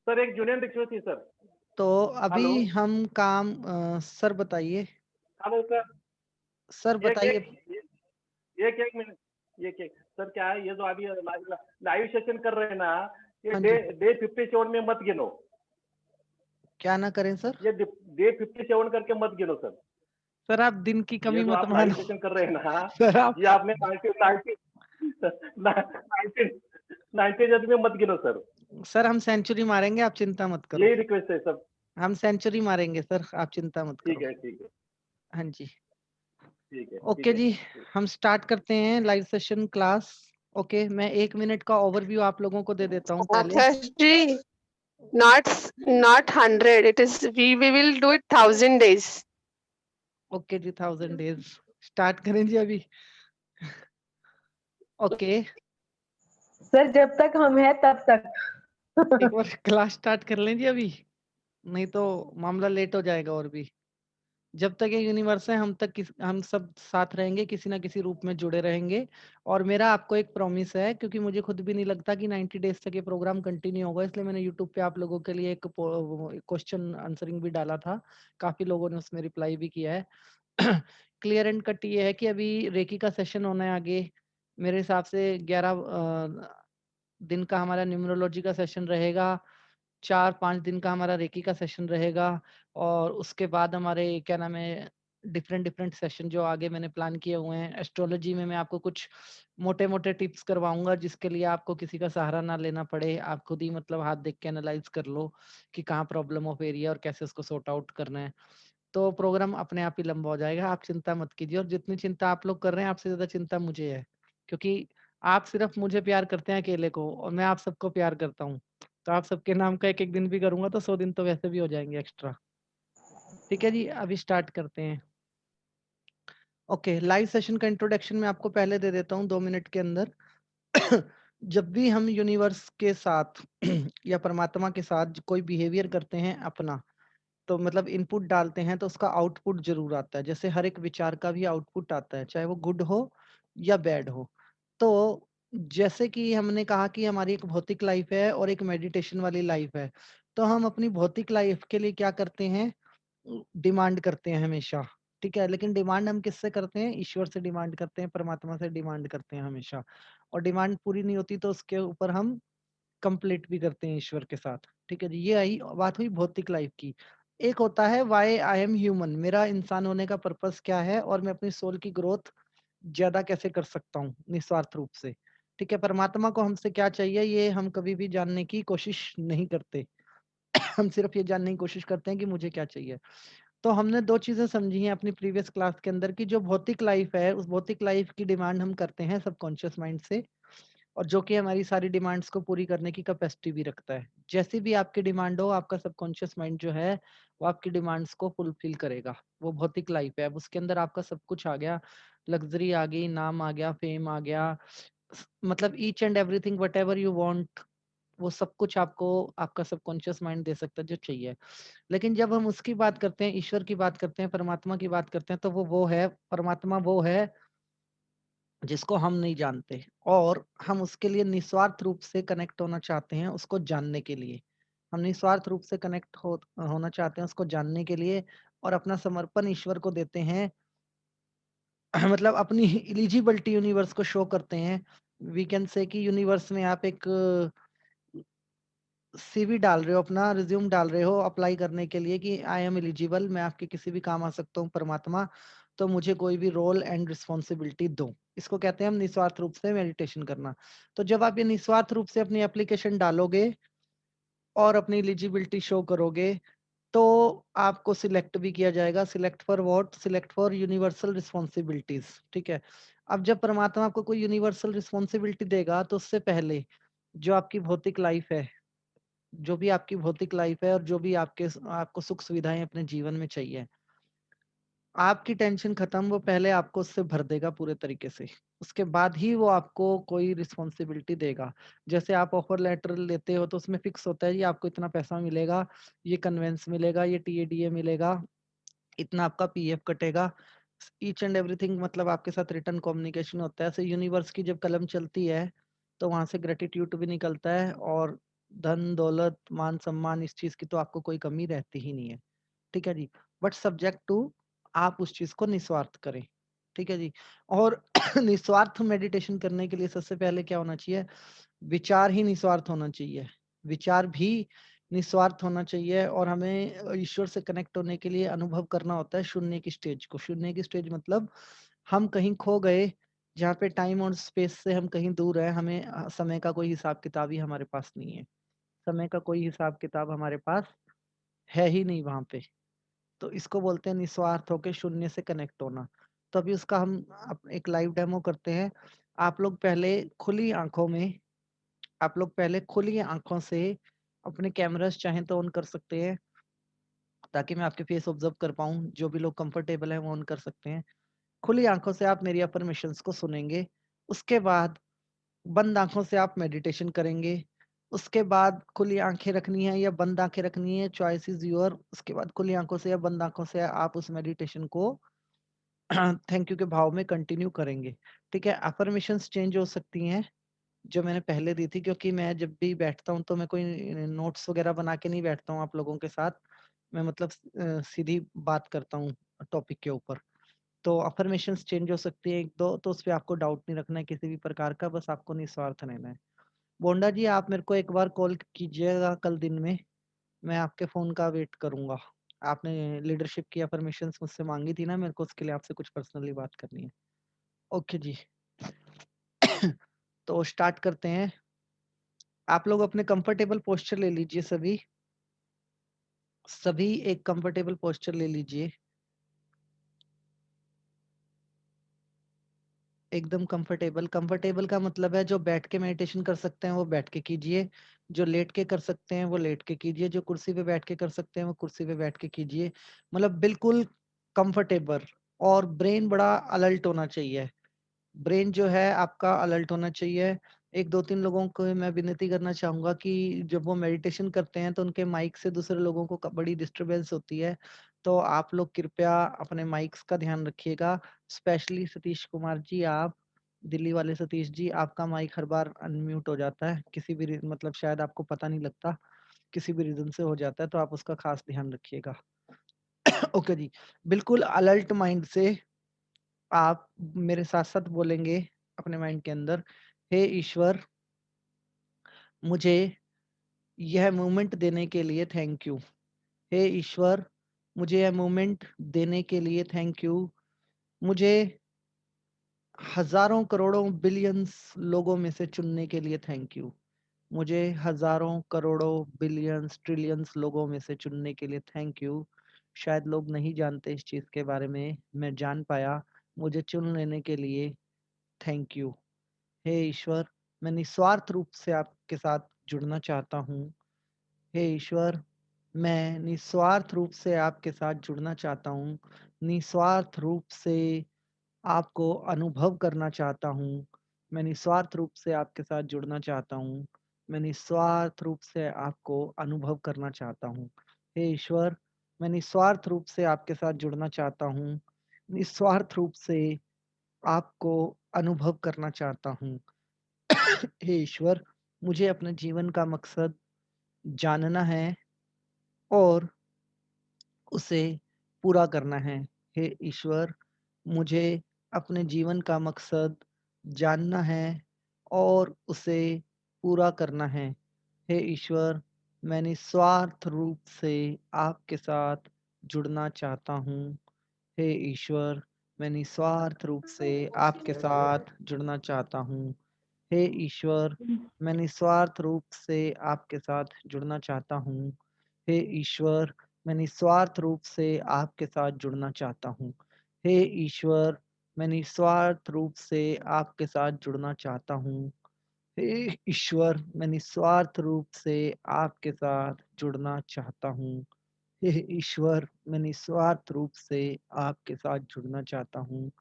Sir एक junior request थी sir. तो हेलो अभी हम काम सर बताइए, हेलो सर। सर एक बताइए। एक एक एक मिनट। एक सर क्या है, ये जो अभी लाइव सेशन कर रहे हैं ना, ये हाँ डे जी, डे 57 में मत गिनो। क्या ना करें सर? ये डे 57 करके मत गिनो सर। सर आप दिन की ये कमी जो मत आप लाइव मानो। सेशन कर रहे हैं ना, सर आप ये आपने 90 में मत गिनो सर। सर हम सेंचुरी मारेंगे, आप चिंता मत करो। यही रिक्वेस्ट है सर। हम सेंचुरी मारेंगे सर, आप चिंता मत ठीक करो। है ठीक है हाँ जी। ठीक है ओके ठीक है जी, ठीक। हम स्टार्ट करते हैं लाइव सेशन क्लास। ओके, मैं 1 मिनट का ओवरव्यू आप लोगों को दे देता हूँ पहले। Athashji, not 100. It is we will do it 1,000 days. Okay जी, 1000 डेज स्टार्ट करें जी अभी। ओके, सर जब तक हम हैं तब तक। एक बार क्लास स्टार्ट कर लें जी अभी, नहीं तो मामला लेट हो जाएगा और भी। जब तक ये यूनिवर्स है हम सब साथ रहेंगे, किसी ना किसी रूप में जुड़े रहेंगे। और मेरा आपको एक प्रॉमिस है, क्योंकि मुझे खुद भी नहीं लगता कि 90 डेज तक ये प्रोग्राम कंटिन्यू होगा, इसलिए मैंने यूट्यूब पे आप लोगों के लिए एक क्वेश्चन आंसरिंग भी डाला था। काफी लोगों ने उसमें रिप्लाई भी किया है। क्लियर एंड कट ये है कि अभी रेकी का सेशन होना है आगे। मेरे हिसाब से 11 दिन का हमारा न्यूमरोलॉजी का सेशन रहेगा, 4-5 दिन का हमारा रेकी का सेशन रहेगा। और उसके बाद हमारे क्या नाम है, डिफरेंट डिफरेंट सेशन जो आगे मैंने प्लान किए हुए हैं। एस्ट्रोलॉजी में मैं आपको कुछ मोटे मोटे टिप्स करवाऊंगा, जिसके लिए आपको किसी का सहारा ना लेना पड़े। आप खुद ही मतलब हाथ देख के एनालाइज कर लो कि कहाँ प्रॉब्लम ऑफ एरिया और कैसे उसको सॉर्ट आउट करना है। तो प्रोग्राम अपने आप ही लंबा हो जाएगा, आप चिंता मत कीजिए। और जितनी चिंता आप लोग कर रहे हैं, आपसे ज्यादा चिंता मुझे है, क्योंकि आप सिर्फ मुझे प्यार करते हैं अकेले को, और मैं आप सबको प्यार करता हूँ। तो आप सबके नाम का एक एक दिन भी करूंगा तो 100 दिन तो वैसे भी हो जाएंगे एक्स्ट्रा। ठीक है जी, अभी स्टार्ट करते हैं। ओके, लाइव सेशन का इंट्रोडक्शन मैं आपको पहले दे देता हूँ 2 मिनट के अंदर। जब भी हम यूनिवर्स के साथ या परमात्मा के साथ कोई बिहेवियर करते हैं अपना, तो मतलब इनपुट डालते हैं, तो उसका आउटपुट जरूर आता है। जैसे हर एक विचार का भी आउटपुट आता है, चाहे वो गुड हो या बैड हो। तो जैसे कि हमने कहा कि हमारी एक भौतिक लाइफ है और एक मेडिटेशन वाली लाइफ है, तो हम अपनी भौतिक लाइफ के लिए क्या करते हैं, डिमांड करते हैं हमेशा। ठीक है, लेकिन डिमांड हम किससे करते हैं? ईश्वर से डिमांड करते हैं, परमात्मा से डिमांड करते हैं हमेशा। और डिमांड पूरी नहीं होती तो उसके ऊपर हम कंप्लीट भी करते हैं ईश्वर के साथ। ठीक है जी, ये आई बात हुई भौतिक लाइफ की। एक होता है वाई आई एम ह्यूमन, मेरा इंसान होने का पर्पस क्या है और मैं अपनी सोल की ग्रोथ ज्यादा कैसे कर सकता हूँ निस्वार्थ रूप से। ठीक है, परमात्मा को हमसे क्या चाहिए ये हम कभी भी जानने की कोशिश नहीं करते। हम सिर्फ ये जानने की कोशिश करते हैं कि मुझे क्या चाहिए। तो हमने दो चीजें समझी हैं अपनी प्रीवियस क्लास के अंदर, की जो भौतिक लाइफ है उस भौतिक लाइफ की डिमांड हम करते हैं सबकॉन्शियस माइंड से, और जो कि हमारी सारी डिमांड्स को पूरी करने की कैपेसिटी भी रखता है। जैसी भी आपकी डिमांड हो, आपका सबकॉन्शियस माइंड जो है वो आपकी डिमांड्स को फुलफिल करेगा। वो भौतिक लाइफ है, अब उसके अंदर आपका सब कुछ आ गया, लग्जरी आ गई, नाम आ गया, फेम आ गया, मतलब each and everything what ever you want, वो सब कुछ आपको आपका सबकॉन्शियस माइंड दे सकता है जो चाहिए। लेकिन जब हम उसकी बात करते हैं, ईश्वर की बात करते हैं, परमात्मा की बात करते हैं, तो वो है परमात्मा, वो है जिसको हम नहीं जानते, और हम उसके लिए निस्वार्थ रूप से कनेक्ट होना चाहते हैं उसको जानने के लिए। हम निस्वार्थ रूप से कनेक्ट होना चाहते हैं उसको जानने के लिए, और अपना समर्पण ईश्वर को देते हैं। मतलब अपनी एलिजिबिलिटी यूनिवर्स को शो करते हैं। वी कैन से कि यूनिवर्स में आप एक सीवी डाल रहे हो, अपना रिज्यूम डाल रहे हो अप्लाई करने के लिए कि आई एम एलिजिबल, मैं आपके किसी भी काम आ सकता हूँ परमात्मा, तो मुझे कोई भी रोल एंड रिस्पॉन्सिबिलिटी दो। इसको कहते हैं हम निस्वार्थ रूप से मेडिटेशन करना। तो जब आप ये निस्वार्थ रूप से अपनी एप्लीकेशन डालोगे और अपनी एलिजिबिलिटी शो करोगे, तो आपको सिलेक्ट भी किया जाएगा। Select for what? Select for universal responsibilities. ठीक है, अब जब परमात्मा आपको कोई यूनिवर्सल रिस्पॉन्सिबिलिटी देगा, तो उससे पहले जो आपकी भौतिक लाइफ है, जो भी आपकी भौतिक लाइफ है और जो भी आपको सुख सुविधाएं अपने जीवन में चाहिए, आपकी टेंशन खत्म, वो पहले आपको उससे भर देगा पूरे तरीके से। उसके बाद ही वो आपको कोई रिस्पॉन्सिबिलिटी देगा। जैसे आप ऑफर लेटर लेते हो तो उसमें फिक्स होता है, ये आपको इतना पैसा मिलेगा, ये कन्वेंस मिलेगा, ये टीएडीए मिलेगा, इतना आपका पीएफ कटेगा, ईच एंड एवरीथिंग, मतलब आपके साथ रिटर्न कम्युनिकेशन होता है। ऐसे यूनिवर्स की जब कलम चलती है तो वहां से ग्रेटिट्यूड भी निकलता है, और धन दौलत मान सम्मान इस चीज की तो आपको कोई कमी रहती ही नहीं है, ठीक है जी। बट सब्जेक्ट टू आप उस चीज को निस्वार्थ करें, ठीक है जी। और निस्वार्थ मेडिटेशन करने के लिए सबसे पहले क्या होना चाहिए, विचार ही निस्वार्थ होना चाहिए, विचार भी निस्वार्थ होना चाहिए। और हमें ईश्वर से कनेक्ट होने के लिए अनुभव करना होता है शून्य की स्टेज को। शून्य की स्टेज मतलब हम कहीं खो गए, जहाँ पे टाइम और स्पेस से हम कहीं दूर है, हमें समय का कोई हिसाब किताब ही हमारे पास नहीं है, समय का कोई हिसाब किताब हमारे पास है ही नहीं वहां पे। तो इसको बोलते हैं निस्वार्थ होके शून्य से कनेक्ट होना। तो अभी उसका हम एक लाइव डेमो करते हैं। आप लोग पहले खुली आंखों में, आप लोग पहले खुली आंखों से अपने कैमरास चाहें तो ऑन कर सकते हैं, ताकि मैं आपके फेस ऑब्जर्व कर पाऊं। जो भी लोग कंफर्टेबल हैं वो ऑन कर सकते हैं। खुली आंखों से आप मेरी अफर्मेशंस को सुनेंगे। उसके बाद बंद आंखों से आप मेडिटेशन करेंगे। उसके बाद खुली आंखें रखनी है या बंद आंखें रखनी है, चॉइस इज योर। उसके बाद खुली आंखों से या बंद आंखों से आप उस मेडिटेशन को थैंक यू के भाव में कंटिन्यू करेंगे, ठीक है। अफर्मेशंस चेंज हो सकती हैं जो मैंने पहले दी थी, क्योंकि मैं जब भी बैठता हूँ तो मैं कोई नोट्स वगैरह बना के नहीं बैठता हूँ आप लोगों के साथ। मैं मतलब सीधी बात करता हूँ टॉपिक के ऊपर। तो अफर्मेशंस चेंज हो सकती है एक दो, तो उस पर आपको डाउट नहीं रखना है किसी भी प्रकार का, बस आपको निस्वार्थ रहना है। बोंडा जी आप मेरे को एक बार कॉल कीजिएगा कल दिन में, मैं आपके फोन का वेट करूंगा। आपने लीडरशिप की अफर्मेशंस मुझसे मांगी थी ना, मेरे को उसके लिए आपसे कुछ पर्सनली बात करनी है। ओके जी। तो स्टार्ट करते हैं। आप लोग अपने कंफर्टेबल पोस्चर ले लीजिए, सभी सभी एक कंफर्टेबल पोस्चर ले लीजिए, एकदम कंफर्टेबल। कंफर्टेबल का मतलब है जो बैठ के मेडिटेशन कर सकते हैं वो बैठ के कीजिए, जो लेट के कर सकते हैं वो लेट के कीजिए, जो कुर्सी पे बैठ के कर सकते हैं वो कुर्सी पे बैठ के कीजिए। मतलब बिल्कुल कंफर्टेबल। और ब्रेन बड़ा अलर्ट होना चाहिए, ब्रेन जो है आपका अलर्ट होना चाहिए। एक दो तीन लोगों को मैं विनती करना चाहूंगा कि जब वो मेडिटेशन करते हैं तो उनके माइक से दूसरे लोगों को बड़ी डिस्टरबेंस होती है। तो आप लोग कृपया अपने माइक्स का ध्यान रखिएगा। स्पेशली सतीश कुमार जी, आप दिल्ली वाले सतीश जी, आपका माइक हर बार अनम्यूट हो जाता है किसी भी मतलब शायद आपको पता नहीं लगता, किसी भी रीजन से हो जाता है, तो आप उसका खास ध्यान रखिएगा। ओके जी। बिल्कुल अलर्ट माइंड से आप मेरे साथ साथ बोलेंगे अपने माइंड के अंदर, हे ईश्वर मुझे यह मोमेंट देने के लिए थैंक यू। हे ईश्वर मुझे यह मोमेंट देने के लिए थैंक यू। मुझे हजारों करोड़ों बिलियंस लोगों में से चुनने के लिए थैंक यू। मुझे हजारों करोड़ों बिलियंस ट्रिलियंस लोगों में से चुनने के लिए थैंक यू। शायद लोग नहीं जानते इस चीज के बारे में, मैं जान पाया। मुझे चुन लेने के लिए थैंक यू। हे ईश्वर मैं निस्वार्थ रूप से आपके साथ जुड़ना चाहता हूँ। हे ईश्वर मैं निस्वार्थ रूप से आपके साथ जुड़ना चाहता हूँ, निस्वार्थ रूप से आपको अनुभव करना चाहता हूँ। मैं निस्वार्थ रूप से आपके साथ जुड़ना चाहता हूँ, मैं निस्वार्थ रूप से आपको अनुभव करना चाहता हूँ। हे ईश्वर मैं निस्वार्थ रूप से आपके साथ जुड़ना चाहता हूँ, निस्वार्थ रूप से आपको अनुभव करना चाहता हूँ। हे ईश्वर मुझे अपने जीवन का मकसद जानना है और उसे पूरा करना है। हे ईश्वर मुझे अपने जीवन का मकसद जानना है और उसे पूरा करना है। हे ईश्वर मैं निस्वार्थ रूप से आपके साथ जुड़ना चाहता हूँ। हे ईश्वर मैं निस्वार्थ रूप से आपके साथ जुड़ना चाहता हूँ। हे ईश्वर मैं निस्वार्थ रूप से आपके साथ जुड़ना चाहता हूँ। हे ईश्वर मैं निस्वार्थ रूप से आपके साथ जुड़ना चाहता हूँ। हे ईश्वर मैं निस्वार्थ रूप से आपके साथ जुड़ना चाहता हूँ। हे ईश्वर मैं निस्वार्थ रूप से आपके साथ जुड़ना चाहता हूँ। हे ईश्वर मैं निस्वार्थ रूप से आपके साथ जुड़ना चाहता हूँ।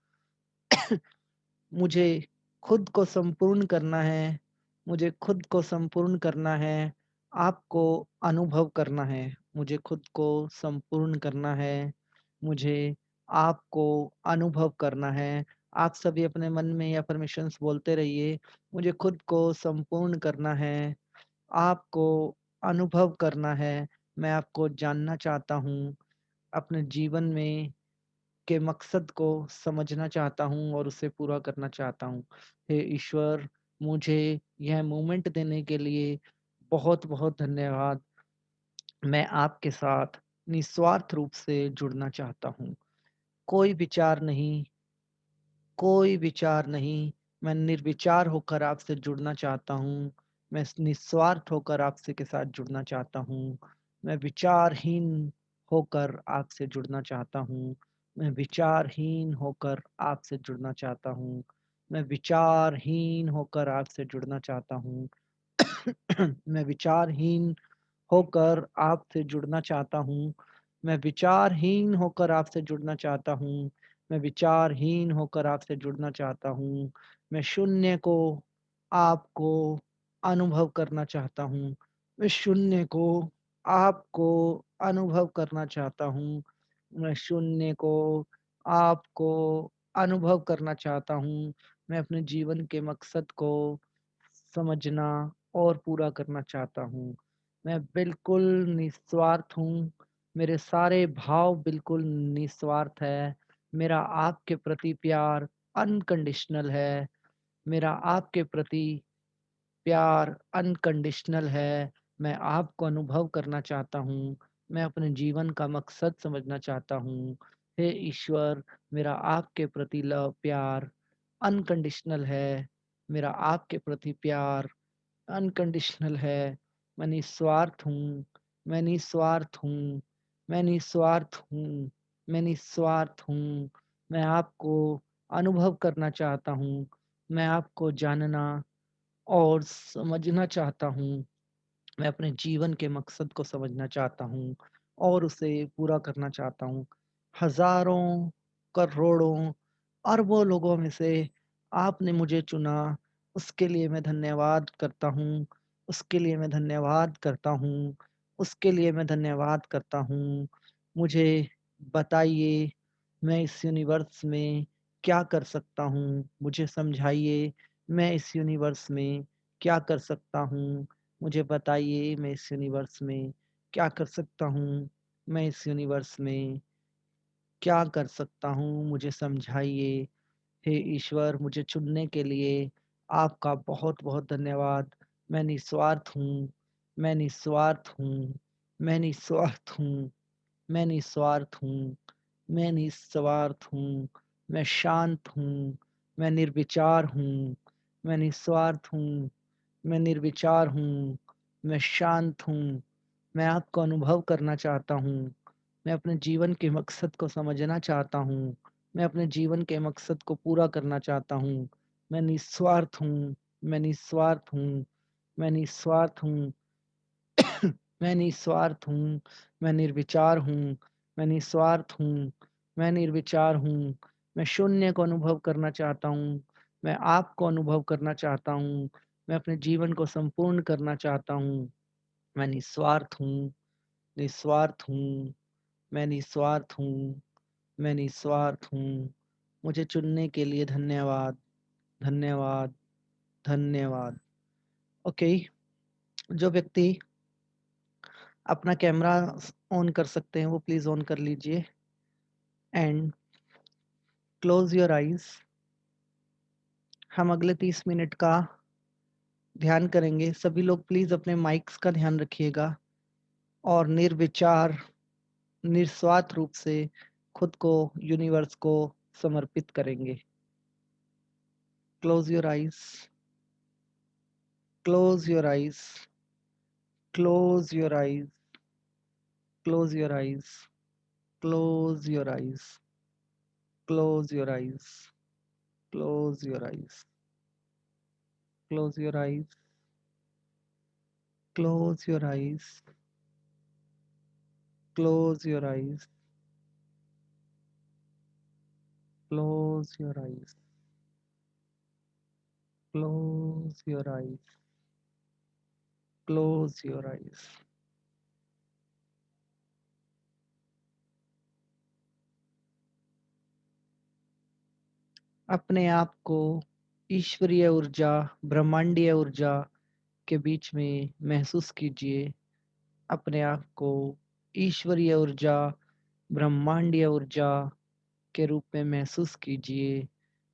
मुझे खुद को संपूर्ण करना है, मुझे खुद को संपूर्ण करना है, आपको अनुभव करना है। मुझे खुद को संपूर्ण करना है, मुझे आपको अनुभव करना है। आप सभी अपने मन में ये अफर्मेशंस बोलते रहिए। मुझे खुद को संपूर्ण करना है आपको अनुभव करना है, मैं आपको जानना चाहता हूँ, अपने जीवन में के मकसद को समझना चाहता हूँ और उसे पूरा करना चाहता हूँ। हे ईश्वर, मुझे यह मोमेंट देने के लिए बहुत-बहुत धन्यवाद। मैं आपके साथ निस्वार्थ रूप से जुड़ना चाहता हूँ। कोई विचार नहीं, कोई विचार नहीं, मैं निर्विचार होकर आपसे जुड़ना चाहता हूँ। मैं निस्वार्थ होकर आपसे के साथ जुड़ना चाहता हूँ। मैं विचारहीन होकर आपसे जुड़ना चाहता हूँ। मैं विचारहीन होकर आपसे जुड़ना चाहता हूँ। मैं विचारहीन होकर आपसे जुड़ना चाहता हूँ। मैं विचारहीन होकर आपसे जुड़ना चाहता हूँ। मैं विचारहीन होकर आपसे जुड़ना चाहता हूँ। मैं विचारहीन होकर आपसे जुड़ना चाहता हूँ। मैं शून्य को आपको अनुभव करना चाहता हूँ। मैं शून्य को आपको अनुभव करना चाहता हूँ। मैं शून्य को आपको अनुभव करना चाहता हूँ। मैं अपने जीवन के मकसद को समझना और पूरा करना चाहता हूँ। मैं बिल्कुल निस्वार्थ हूँ। मेरे सारे भाव बिल्कुल निस्वार्थ है। मेरा आपके प्रति प्यार अनकंडीशनल है। मेरा आपके प्रति प्यार अनकंडीशनल है। मैं आपको अनुभव करना चाहता हूँ। मैं अपने जीवन का मकसद समझना चाहता हूँ। हे ईश्वर, मेरा आपके प्रति प्यार अनकंडीशनल है। मेरा आपके प्रति प्यार अनकंडीशनल है। मैं निस्वार्थ हूँ, मैं निस्वार्थ हूँ, मैं निस्वार्थ हूँ, मैं निस्वार्थ हूँ। मैं आपको अनुभव करना चाहता हूँ। मैं आपको जानना और समझना चाहता हूँ। मैं अपने जीवन के मकसद को समझना चाहता हूँ और उसे पूरा करना चाहता हूँ। हज़ारों, करोड़ों, अरबों लोगों में से आपने मुझे चुना, उसके लिए मैं धन्यवाद करता हूँ। उसके लिए मैं धन्यवाद करता हूँ। उसके लिए मैं धन्यवाद करता हूँ। मुझे बताइए, मैं इस यूनिवर्स में क्या कर सकता हूँ? मुझे समझाइए, मैं इस यूनिवर्स में क्या कर सकता हूँ? मुझे बताइए, मैं इस यूनिवर्स में क्या कर सकता हूँ? मैं इस यूनिवर्स में क्या कर सकता हूँ? मुझे समझाइए। हे ईश्वर, मुझे चुनने के लिए आपका बहुत-बहुत धन्यवाद। मैं निस्वार्थ हूँ, मैं निस्वार्थ हूँ, मैं निस्वार्थ हूँ, मैं निस्वार्थ हूँ, मैं निस्वार्थ हूँ, मैं शांत हूँ, मैं निर्विचार हूँ, मैं निस्वार्थ हूँ, मैं निर्विचार हूँ, मैं शांत हूँ। मैं आपको अनुभव करना चाहता हूँ। मैं अपने जीवन के मकसद को समझना चाहता हूँ। मैं अपने जीवन के मकसद को पूरा करना चाहता हूँ। मैं निस्वार्थ हूँ, मैं निस्वार्थ हूँ, मैं निस्वार्थ हूँ, मैं निस्वार्थ हूँ, मैं निर्विचार हूँ, मैं निस्वार्थ हूँ, मैं निर्विचार हूँ। मैं शून्य को अनुभव करना चाहता हूँ। मैं आपको अनुभव करना चाहता हूँ। मैं अपने जीवन को संपूर्ण करना चाहता हूँ। मैं निस्वार्थ हूँ, निस्वार्थ हूँ, मैं निस्वार्थ हूँ, मैं निस्वार्थ हूँ। मुझे चुनने के लिए धन्यवाद, धन्यवाद, धन्यवाद। ओके, जो व्यक्ति अपना कैमरा ऑन कर सकते हैं वो प्लीज़ ऑन कर लीजिए एंड क्लोज़ योर आइज़। हम अगले 30 मिनट का ध्यान करेंगे। सभी लोग प्लीज़ अपने माइक्स का ध्यान रखिएगा और निर्विचार, निस्वार्थ रूप से खुद को यूनिवर्स को समर्पित करेंगे। Close your eyes, close your eyes, close your eyes, close your eyes, close your eyes, close your eyes, close your eyes, close your eyes, close your eyes, close your eyes, close your eyes, close your eyes, close your eyes. अपने आप को ईश्वरीय ऊर्जा, ब्रह्मांडीय ऊर्जा के बीच में महसूस कीजिए अपने आप को ईश्वरीय ऊर्जा, ब्रह्मांडीय ऊर्जा के रूप में महसूस कीजिए।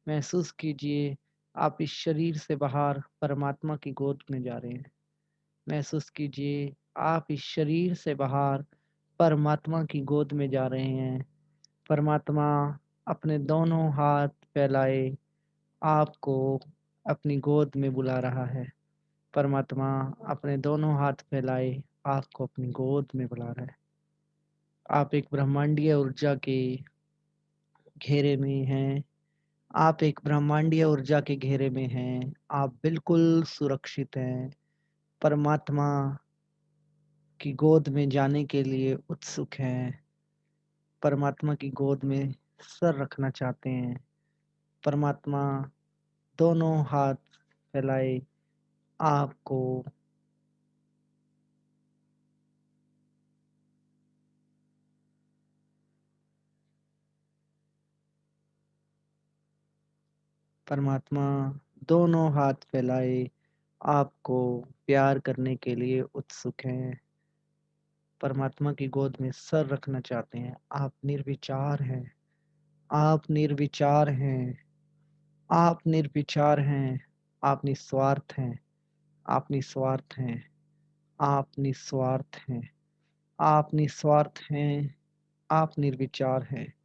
महसूस कीजिए आप इस शरीर से बाहर परमात्मा की गोद में जा रहे हैं। महसूस कीजिए आप इस शरीर से बाहर परमात्मा की गोद में जा रहे हैं। परमात्मा अपने दोनों हाथ फैलाए आपको अपनी गोद में बुला रहा है। परमात्मा अपने दोनों हाथ फैलाए आपको अपनी गोद में बुला रहा है। आप एक ब्रह्मांडीय ऊर्जा के घेरे में हैं। आप एक ब्रह्मांडीय ऊर्जा के घेरे में हैं। आप बिल्कुल सुरक्षित हैं। परमात्मा की गोद में जाने के लिए उत्सुक हैं। परमात्मा की गोद में सर रखना चाहते हैं। परमात्मा दोनों हाथ फैलाए आपको परमात्मा दोनों हाथ फैलाए आपको प्यार करने के लिए उत्सुक हैं। परमात्मा की गोद में सर रखना चाहते हैं। आप निर्विचार हैं। आप निर्विचार हैं। आप निर्विचार हैं। आप निस्वार्थ हैं। आप निस्वार्थ हैं। आप निस्वार्थ हैं। आप निस्वार्थ हैं। आप निर्विचार हैं।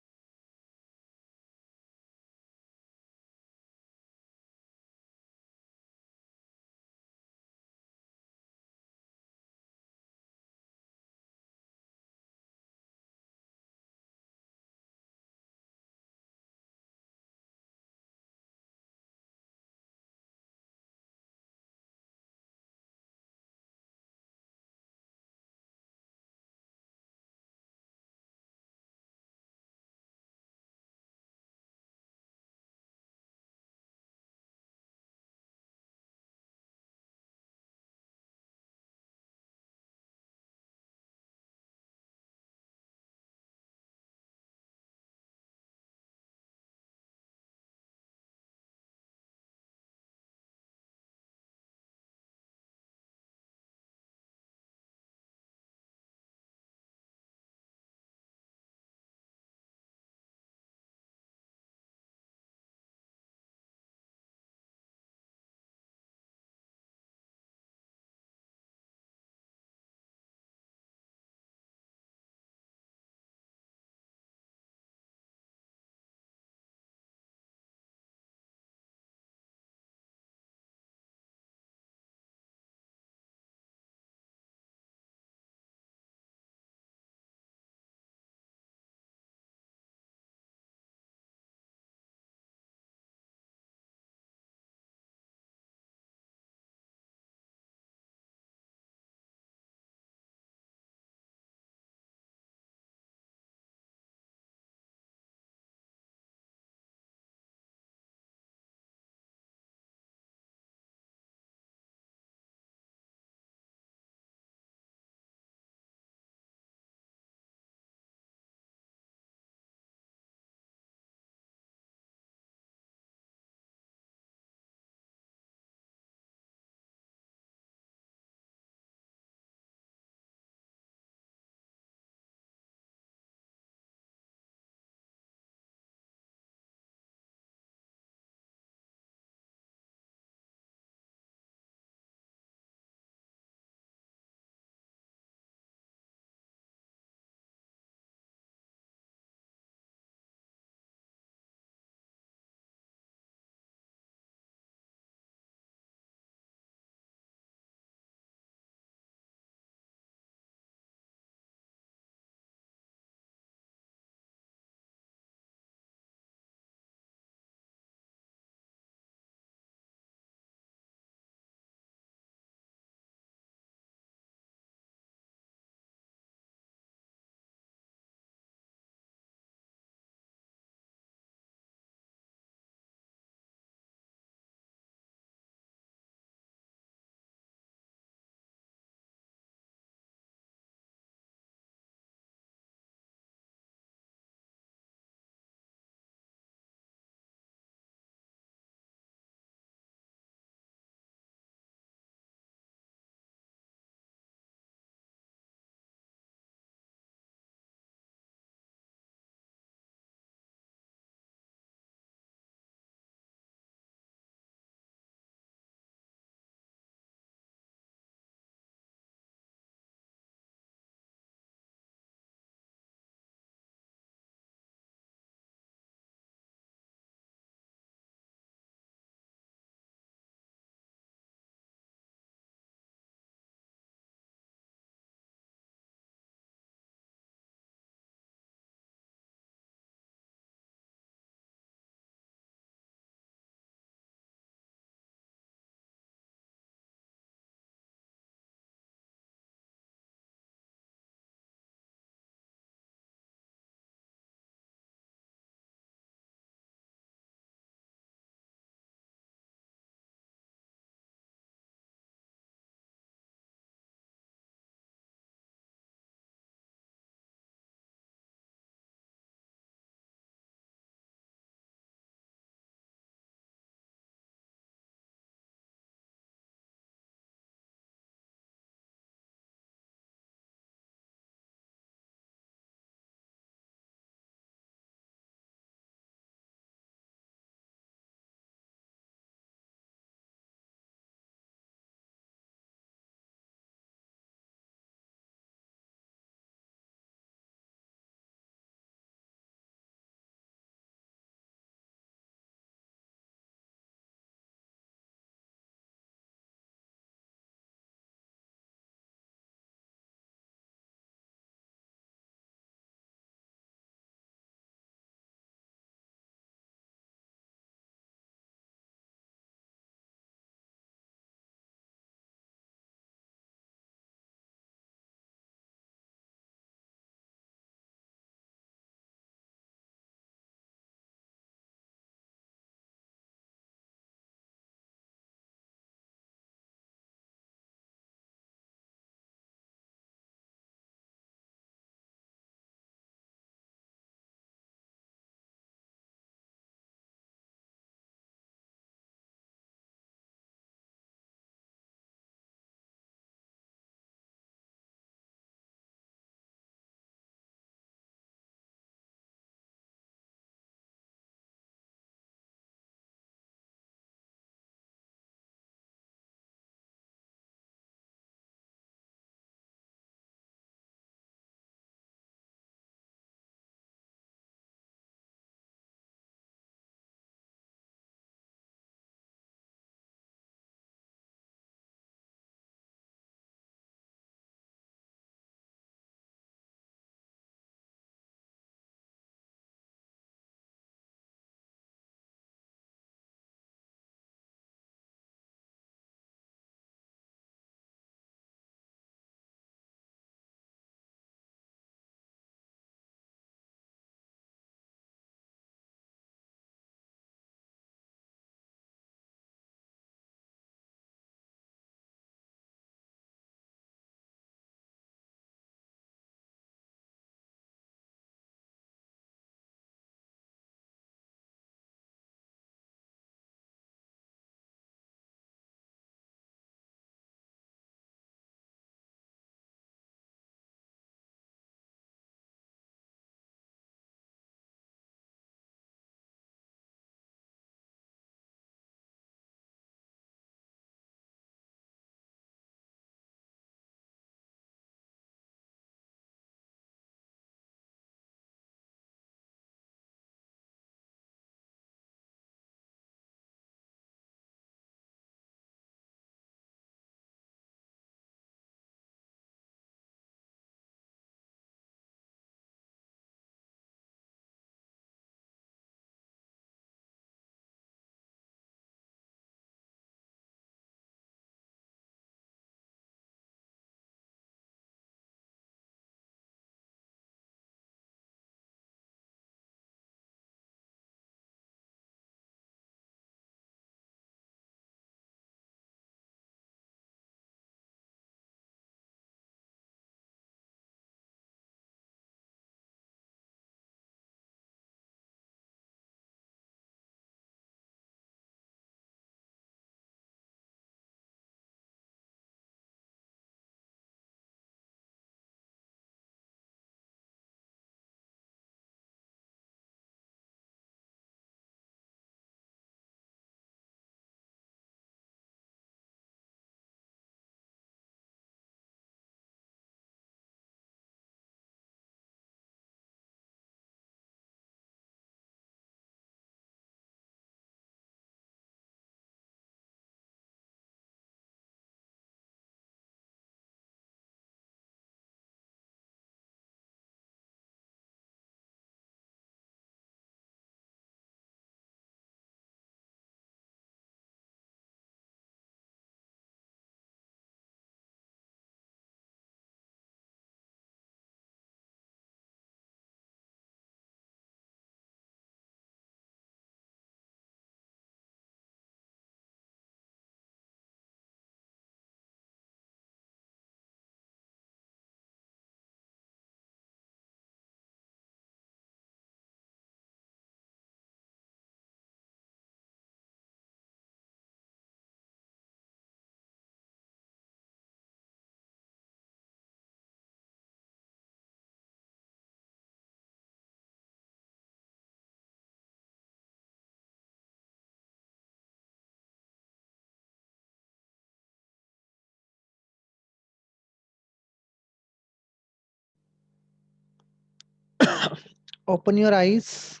Open your eyes.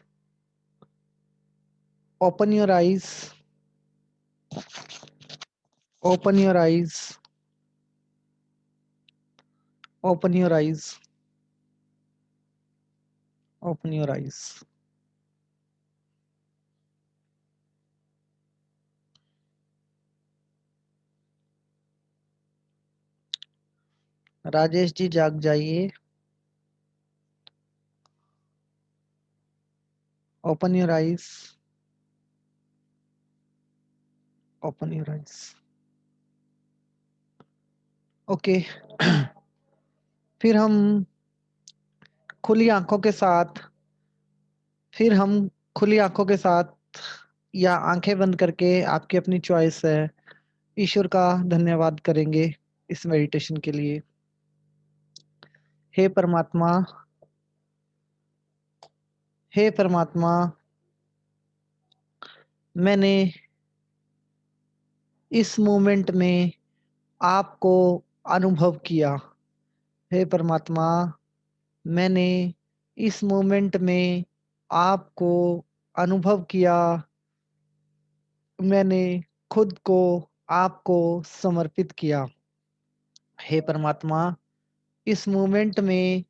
Open your eyes. Open your eyes. Open your eyes. Open your eyes. Rajesh ji जाग जाइए. Open your eyes. Open your eyes. Okay. फिर हम खुली आंखों के साथ या आंखें बंद करके, आपकी अपनी चॉइस है, ईश्वर का धन्यवाद करेंगे इस मेडिटेशन के लिए. हे परमात्मा, हे परमात्मा, मैंने इस मोमेंट में आपको अनुभव किया. हे परमात्मा, मैंने इस मोमेंट में आपको अनुभव किया. मैंने खुद को आपको समर्पित किया. हे परमात्मा, इस मोमेंट में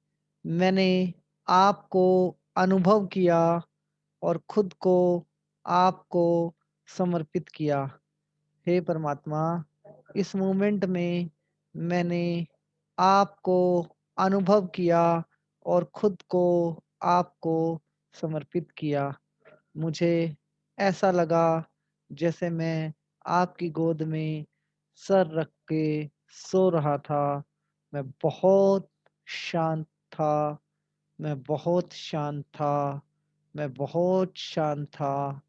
मैंने आपको अनुभव किया और खुद को आपको समर्पित किया. हे परमात्मा, इस मोमेंट में मैंने आपको अनुभव किया और खुद को आपको समर्पित किया. मुझे ऐसा लगा जैसे मैं आपकी गोद में सर रख के सो रहा था. मैं बहुत शांत था. मैं बहुत शांत था. मैं बहुत शांत था.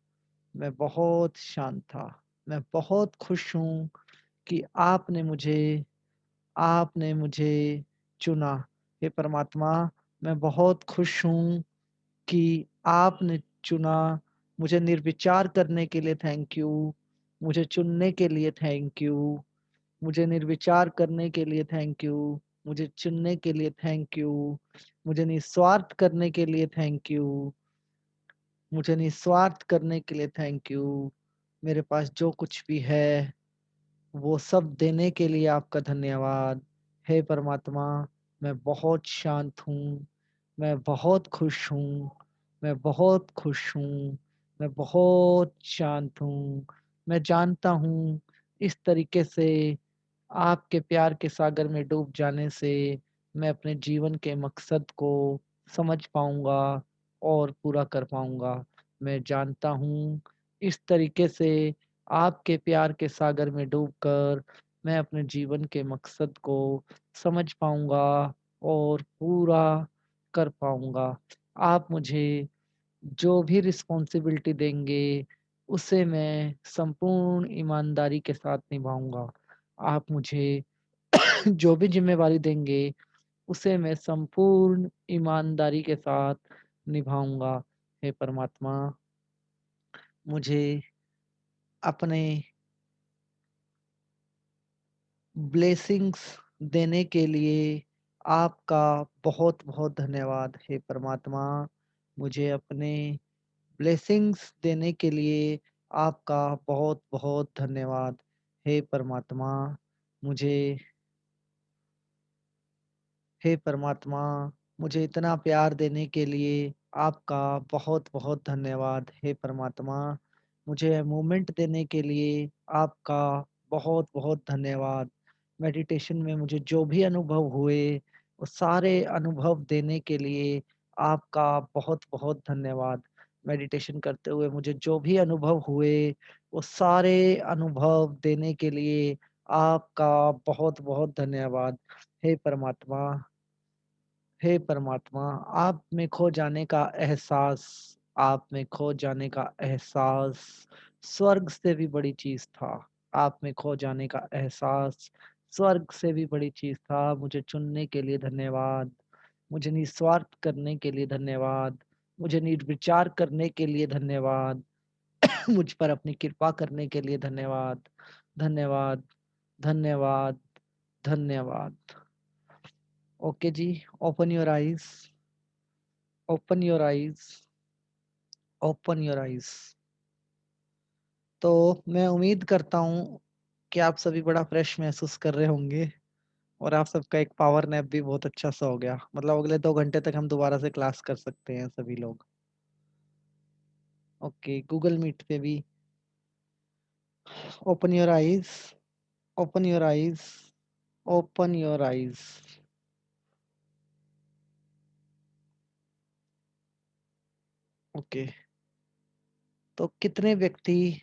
मैं बहुत शांत था. मैं बहुत खुश हूँ कि आपने मुझे चुना. हे परमात्मा, मैं बहुत खुश हूँ कि आपने चुना. मुझे निर्विचार करने के लिए थैंक यू. मुझे चुनने के लिए थैंक यू. मुझे निर्विचार करने के लिए थैंक यू. मुझे चुनने के लिए थैंक यू. मुझे निस्वार्थ करने के लिए थैंक यू. मुझे निस्वार्थ करने के लिए थैंक यू. मेरे पास जो कुछ भी है वो सब देने के लिए आपका धन्यवाद. हे परमात्मा, मैं बहुत शांत हूँ. मैं बहुत खुश हूँ. मैं बहुत खुश हूँ. मैं बहुत शांत हूँ. मैं जानता हूँ इस तरीके से आपके प्यार के सागर में डूब जाने से मैं अपने जीवन के मकसद को समझ पाऊंगा और पूरा कर पाऊंगा. मैं जानता हूँ इस तरीके से आपके प्यार के सागर में डूबकर मैं अपने जीवन के मकसद को समझ पाऊंगा और पूरा कर पाऊंगा. आप मुझे जो भी रिस्पॉन्सिबिलिटी देंगे उसे मैं संपूर्ण ईमानदारी के साथ निभाऊंगा. आप मुझे जो भी जिम्मेवारी देंगे उसे मैं संपूर्ण ईमानदारी के साथ निभाऊंगा. हे परमात्मा, मुझे अपने ब्लेसिंग्स देने के लिए आपका बहुत बहुत धन्यवाद. हे परमात्मा, मुझे अपने ब्लेसिंग्स देने के लिए आपका बहुत बहुत धन्यवाद. हे परमात्मा, मुझे हे परमात्मा, मुझे इतना प्यार देने के लिए आपका बहुत बहुत धन्यवाद. हे परमात्मा, मुझे मोमेंट देने के लिए आपका बहुत बहुत धन्यवाद. मेडिटेशन में मुझे जो भी अनुभव हुए वो सारे अनुभव देने के लिए आपका बहुत बहुत धन्यवाद. मेडिटेशन करते हुए मुझे जो भी अनुभव हुए वो सारे अनुभव देने के लिए आपका बहुत बहुत धन्यवाद. हे परमात्मा, हे परमात्मा, आप में खो जाने का एहसास, आप में खो जाने का एहसास स्वर्ग से भी बड़ी चीज था. आप में खो जाने का एहसास स्वर्ग से भी बड़ी चीज था. मुझे चुनने के लिए धन्यवाद. मुझे निस्वार्थ करने के लिए धन्यवाद. मुझे निर्विचार करने के लिए धन्यवाद. मुझ पर अपनी कृपा करने के लिए धन्यवाद. धन्यवाद. धन्यवाद. धन्यवाद. ओके जी, open your eyes. Open your eyes, open your eyes. तो मैं उम्मीद करता हूँ कि आप सभी बड़ा फ्रेश महसूस कर रहे होंगे और आप सबका एक पावर नैप भी बहुत अच्छा सा हो गया। मतलब अगले 2 घंटे तक हम दोबारा से क्लास कर सकते हैं सभी लोग। ओके, गूगल मीट पे भी open your eyes, open your eyes, open your eyes. Okay, तो कितने व्यक्ति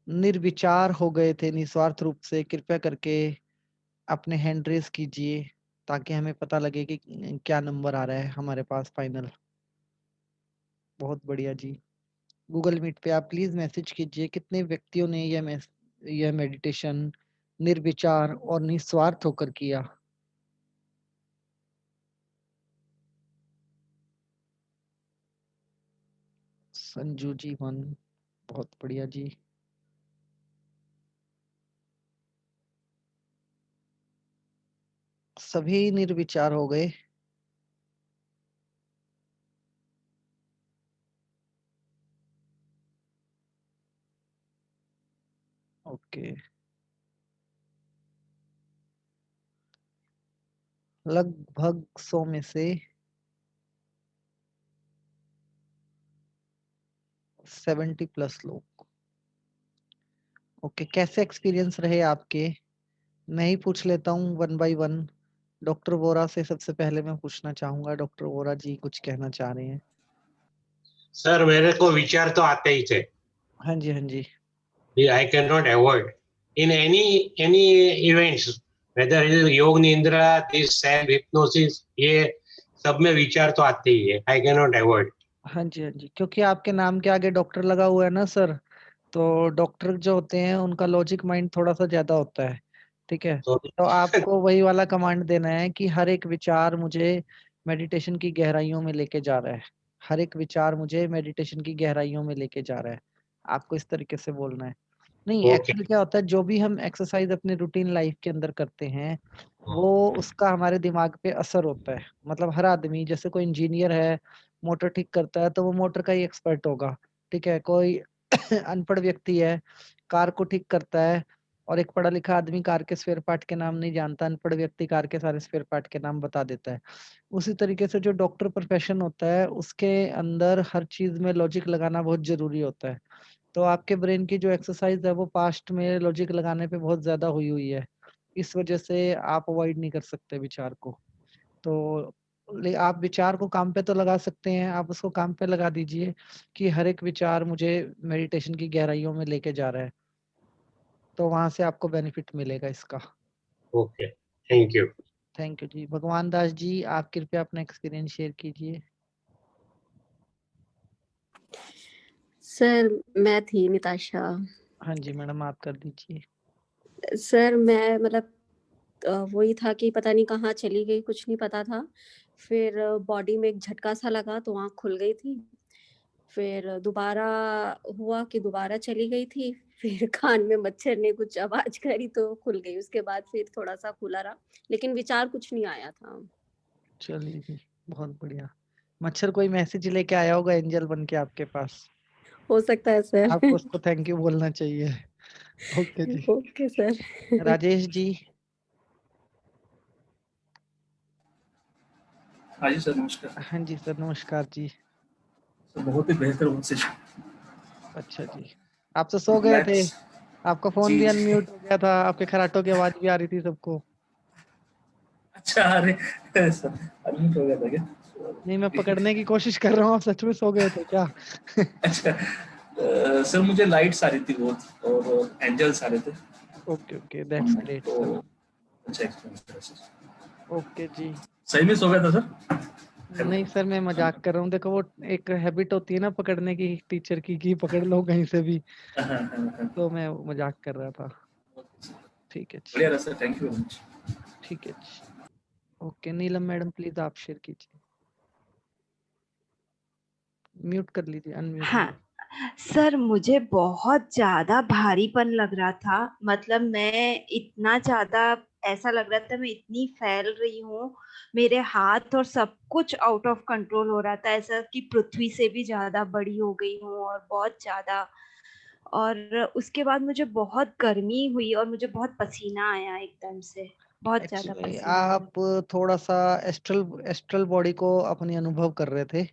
निर्विचार हो गए थे निस्वार्थ रूप से? कृपया करके अपने हैंड रेस कीजिए ताकि हमें पता लगे कि क्या नंबर आ रहा है हमारे पास फाइनल। बहुत बढ़िया जी। गूगल मीट पे आप प्लीज मैसेज कीजिए कितने व्यक्तियों ने यह मेडिटेशन निर्विचार और निस्वार्थ होकर किया। संजू जी 1, बहुत बढ़िया जी। सभी निर्विचार हो गए। ओके, लगभग 100 में से 70+ लोग। ओके, कैसे एक्सपीरियंस रहे आपके? मैं ही पूछ लेता हूँ 1 बाय 1। डॉक्टर वोरा से सबसे पहले मैं पूछना चाहूंगा। डॉक्टर वोरा जी कुछ कहना चाह रहे हैं? सर मेरे को विचार तो आते ही थे, हाँ जी, हाँ जी। I can not avoid in any events, whether is yoga nidra, this Sam hypnosis, ये सब में विचार तो आते ही है, आई कैन नॉट अवॉइड। हाँ जी, हाँ जी, क्योंकि आपके नाम के आगे डॉक्टर लगा हुआ है ना सर, तो डॉक्टर जो होते हैं उनका लॉजिक माइंड थोड़ा सा ज्यादा होता है। ठीक है, तो तो आपको वही वाला कमांड देना है कि हर एक विचार मुझे मेडिटेशन की गहराइयों में लेके जा रहा है। हर एक विचार मुझे मेडिटेशन की गहराइयों में लेके जा रहा है। आपको इस तरीके से बोलना है। नहीं, ओके, एक्चुअली क्या होता है, जो भी हम एक्सरसाइज अपने रूटीन लाइफ के अंदर करते हैं वो उसका हमारे दिमाग पे असर होता है। मतलब हर आदमी, जैसे कोई इंजीनियर है मोटर ठीक करता है तो वो मोटर का ही एक्सपर्ट होगा। ठीक है, कोई अनपढ़ व्यक्ति है कार को ठीक करता है और एक पढ़ा लिखा आदमी कार के स्पेयर पार्ट के नाम नहीं जानता, अनपढ़ व्यक्ति कार के सारे स्पेयर पार्ट के नाम बता देता है। उसी तरीके से जो डॉक्टर प्रोफेशन होता है उसके अंदर हर चीज में लॉजिक लगाना बहुत जरूरी होता है। तो आपके ब्रेन की जो एक्सरसाइज है वो पास्ट में लॉजिक लगाने पे बहुत ज्यादा हुई हुई है। इस वजह से आप अवॉइड नहीं कर सकते विचार को। तो आप विचार को काम पे तो लगा सकते हैं, आप उसको काम पे लगा दीजिए कि हर एक विचार मुझे मेडिटेशन की गहराइयों में लेके जा रहा है, तो वहां से आपको बेनिफिट मिलेगा इसका। Okay, thank you. Thank you जी। भगवान दास जी, आप कृपया अपना एक्सपीरियंस शेयर कीजिए। सर मैं थी निताशा। हाँ जी मैडम, आप कर दीजिए। सर मैं मतलब वही था कि पता नहीं कहाँ चली गई, कुछ नहीं पता था। फिर बॉडी में एक झटका सा लगा तो आँख खुल गई थी। फिर दोबारा हुआ कि दोबारा चली गई थी। फिर कान में मच्छर ने कुछ आवाज करी तो खुल गई। उसके बाद फिर थोड़ा सा खुला रहा, लेकिन विचार कुछ नहीं आया था। चलिए जी, बहुत बढ़िया। मच्छर कोई मैसेज लेके आया होगा एंजल बन के आपके पास। हो सकता है सर। आपको उसको थैंक यू बोलना चाहिए। ओके जी। Okay sir. राजेश जी। हाँ जी सर, नमस्कार। हाँ जी सर, नमस्कार जी। सर बहुत ही बेहतर मैसेज। अच्छा जी, आप तो सो गए थे, मैथ्स। आपका फोन जी भी जी। अनम्यूट हो गया था, आपके खराटों की आवाज भी आ रही थी सबको। अच्छा, अरे सर अनम्यूट हो गया था क्या? नहीं, मैं पकड़ने की कोशिश कर रहा हूँ, आप सच में सो गए थे क्या? अच्छा, सर मुझे लाइट्स आ रही थी बहुत और एंजल्स आ रहे थे। ओके ओके, दैट्स ग्रेट तो सर। अच्छा एक्सपीरियंस था सर। ओके जी। सही में सो गया था सर? नहीं सर, मैं मजाक कर रहा हूँ। देखो वो एक हैबिट होती है ना पकड़ने की टीचर की, कि पकड़ लो कहीं से भी, हाँ, हाँ, हाँ। तो मैं मजाक कर रहा था। ठीक है जी, बढ़िया रहा sir, thank you very much. ठीक है जी। ओके, नीलम मैडम प्लीज आप शेयर कीजिए। म्यूट कर लीजिए, अनम्यूट हाँ, लीजिए। सर मुझे बहुत ज्यादा भारीपन लग रहा था, मतलब मैं इतना ज्यादा ऐसा लग रहा था मैं इतनी फैल रही हूँ, मेरे हाथ और सब कुछ आउट ऑफ कंट्रोल हो रहा था, ऐसा कि पृथ्वी से भी ज्यादा बड़ी हो गई हूँ और बहुत ज्यादा। और उसके बाद मुझे बहुत गर्मी हुई और मुझे बहुत पसीना आया एकदम से, बहुत ज्यादा एक्चुअली पसीना आया। आप थोड़ा सा एस्ट्रल एस्ट्रल बॉडी को अपनी अनुभव कर रहे थे,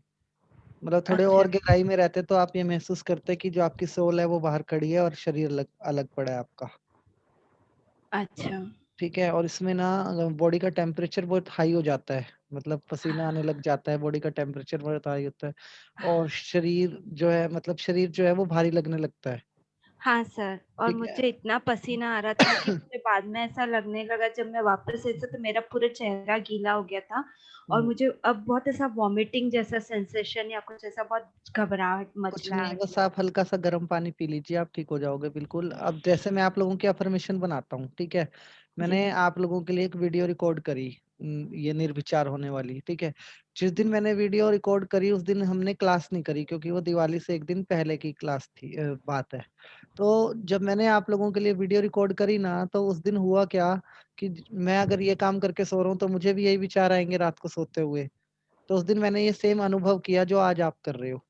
मतलब थोड़े अच्छा और गहराई में रहते तो आप ये महसूस करते कि जो आपकी सोल है वो बाहर खड़ी है और शरीर अलग अलग पड़ा है आपका। अच्छा ठीक है, और इसमें ना बॉडी का टेम्परेचर बहुत हाई हो जाता है, मतलब पसीना आने लग जाता है, बॉडी का टेम्परेचर बहुत हाई होता है और शरीर जो है, मतलब शरीर जो है वो भारी लगने लगता है। हाँ सर, और ठीक है। मुझे इतना पसीना आ रहा था कि मुझे बाद में ऐसा लगने लगा जब मैं वापस ऐसे, तो मेरा पूरा चेहरा गीला हो गया था और हम्म, मुझे अब बहुत ऐसा वॉमिटिंग जैसा सेंसेशन या कुछ ऐसा बहुत घबराहट कुछ मचला नहीं, बस गया। आप हल्का सा गर्म पानी पी लीजिए, आप ठीक हो जाओगे बिल्कुल। अब जैसे मैं आप लोगों की अफर्मेशन बनाता हूँ, ठीक है, जी मैंने आप लोगों के लिए एक वीडियो रिकॉर्ड करी, ये निर्विचार होने वाली, ठीक है। जिस दिन मैंने वीडियो रिकॉर्ड करी उस दिन हमने क्लास नहीं करी, क्योंकि वो दिवाली से एक दिन पहले की क्लास थी, बात है। तो जब मैंने आप लोगों के लिए वीडियो रिकॉर्ड करी ना, तो उस दिन हुआ क्या कि मैं अगर ये काम करके सो रहा हूँ तो मुझे भी यही विचार आएंगे रात को सोते हुए। तो उस दिन मैंने ये सेम अनुभव किया जो आज आप कर रहे हो,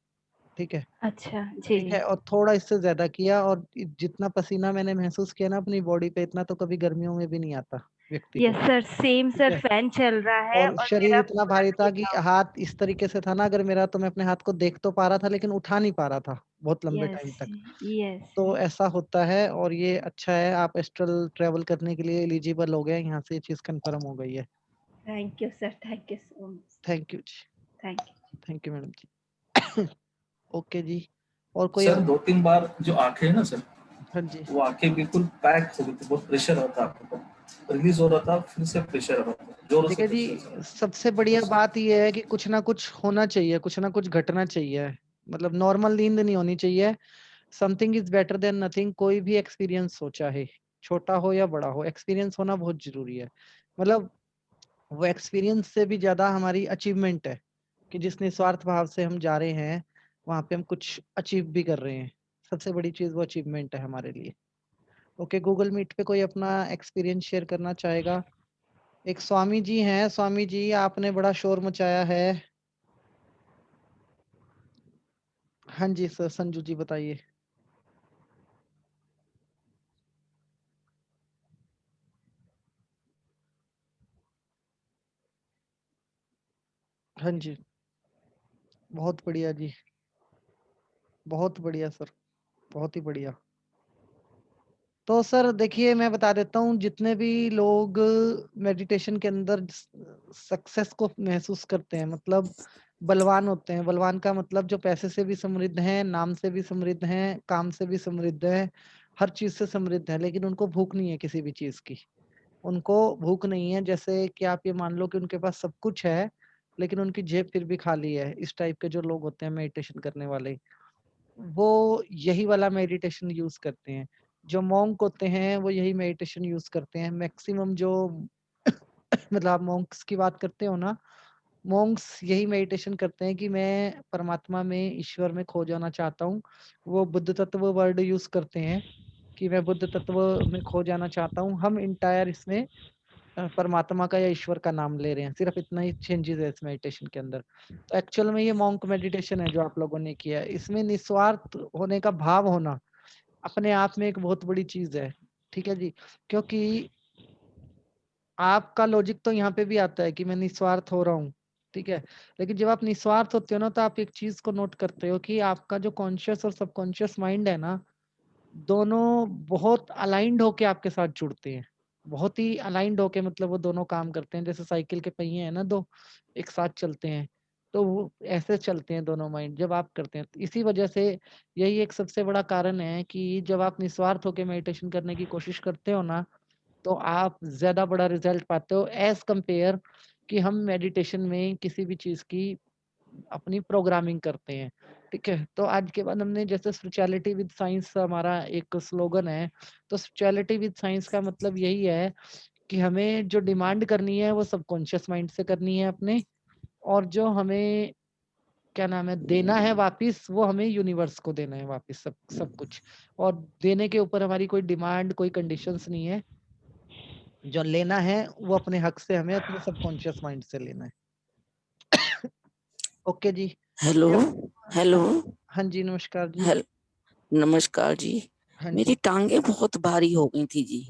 ठीक है। अच्छा जी। ठीक है, और थोड़ा इससे ज्यादा किया, और जितना पसीना मैंने महसूस किया ना अपनी बॉडी पे, इतना तो कभी गर्मियों में भी नहीं आता व्यक्ति यस को। सर, सेम ठीक सर, है, फैन चल रहा है और और शरीर मेरा इतना पूरा भारी था कि गीला हो हाथ इस तरीके से था ना अगर मेरा, तो मैं अपने हाथ को देख तो पा रहा था लेकिन उठा नहीं पा रहा था बहुत लंबे गया। टाइम यस तक। यस। तो ऐसा होता है, और ये अच्छा है, आप एस्ट्रल ट्रेवल करने के लिए एलिजिबल हो गए, यहाँ से ये चीज कंफर्म हो गई है। Thank you sir, thank you so much. Thank you जी, thank you. Thank you madam जी। ओके जी, और कोई सर 2-3 बार जो आंखें है ना सर, हाँ जी। वो आंखें बिल्कुल पैक हो गई थी, बहुत प्रेशर आ रहा था आंखों पर, रिलीज हो रहा था, फिर से प्रेशर आ रहा था, जोरों से देखिए प्रेशर चल जी, रहा सबसे था। बढ़िया तो बात यह है कि कुछ ना कुछ होना चाहिए, कुछ ना कुछ घटना चाहिए, मतलब नॉर्मल नींद नहीं होनी चाहिए। Something is better than nothing, कोई भी एक्सपीरियंस हो, चाहे छोटा हो या बड़ा हो, एक्सपीरियंस होना बहुत जरूरी है। मतलब वो एक्सपीरियंस से भी ज्यादा हमारी अचीवमेंट है कि जिस निस्वार्थ भाव से हम जा रहे हैं वहां पे हम कुछ अचीव भी कर रहे हैं। सबसे बड़ी चीज वो अचीवमेंट है हमारे लिए। ओके, गूगल मीट पे कोई अपना एक्सपीरियंस शेयर करना चाहेगा? एक स्वामी जी हैं, स्वामी जी आपने बड़ा शोर मचाया है। हाँ जी सर, संजू जी बताइए। हाँ जी, बहुत बढ़िया जी, बहुत बढ़िया सर, बहुत ही बढ़िया। तो सर देखिए, मैं बता देता हूँ, जितने भी लोग मेडिटेशन के अंदर सक्सेस को महसूस करते हैं, मतलब बलवान होते हैं, बलवान का मतलब जो पैसे से भी समृद्ध हैं, नाम से भी समृद्ध हैं, काम से भी समृद्ध हैं, हर चीज से समृद्ध है, लेकिन उनको भूख नहीं है किसी भी चीज की। उनको भूख नहीं है, जैसे कि आप ये मान लो कि उनके पास सब कुछ है लेकिन उनकी जेब फिर भी खाली है। इस टाइप के जो लोग होते हैं मेडिटेशन करने वाले, वो यही वाला मेडिटेशन यूज करते हैं। जो मॉन्क होते हैं वो यही मेडिटेशन यूज करते हैं मैक्सिमम, जो मतलब आप मॉन्क्स की बात करते हो ना, मॉन्क्स यही मेडिटेशन करते हैं कि मैं परमात्मा में, ईश्वर में खो जाना चाहता हूँ। वो बुद्ध तत्व वर्ड यूज करते हैं कि मैं बुद्ध तत्व में खो जाना चाहता हूँ। हम इंटायर इसमें परमात्मा का या ईश्वर का नाम ले रहे हैं, सिर्फ इतना ही चेंजेस है इस मेडिटेशन के अंदर। तो एक्चुअल में ये मॉन्क मेडिटेशन है जो आप लोगों ने किया है, इसमें निस्वार्थ होने का भाव होना अपने आप में एक बहुत बड़ी चीज है। ठीक है जी, क्योंकि आपका लॉजिक तो यहाँ पे भी आता है कि मैं निस्वार्थ हो रहा हूँ, ठीक है, लेकिन जब आप निस्वार्थ होते हो ना, तो आप एक चीज को नोट करते हो कि आपका जो कॉन्शियस और सबकॉन्शियस माइंड है ना, दोनों बहुत अलाइंड होके आपके साथ जुड़ते हैं। बहुत ही अलाइंड होके, मतलब वो दोनों काम करते हैं, जैसे साइकिल के पहिए हैं ना, दो एक साथ चलते हैं, तो वो ऐसे चलते हैं दोनों माइंड जब आप करते हैं। तो इसी वजह से यही एक सबसे बड़ा कारण है कि जब आप निस्वार्थ होके मेडिटेशन करने की कोशिश करते हो ना, तो आप ज्यादा बड़ा रिजल्ट पाते हो एज कंपेयर कि हम मेडिटेशन में किसी भी चीज की अपनी प्रोग्रामिंग करते हैं। ठीक है, तो आज के बाद हमने, जैसे स्पिरिचुअलिटी विद साइंस हमारा एक स्लोगन है, तो स्पिरिचुअलिटी विद साइंस का मतलब यही है कि हमें जो डिमांड करनी है वो सबकॉन्शियस माइंड से करनी है अपने, और जो हमें क्या नाम है, देना है वापिस, वो हमें यूनिवर्स को देना है वापिस सब सब कुछ। और देने के ऊपर हमारी कोई डिमांड, कोई कंडीशंस नहीं है। जो लेना है वो अपने हक से हमें अपने सबकॉन्शियस माइंड से लेना है। ओके जी। हेलो हेलो हाँ जी, नमस्कार जी। हेल नमस्कार जी। हाँ मेरी जी, टांगे बहुत भारी हो गई थी जी।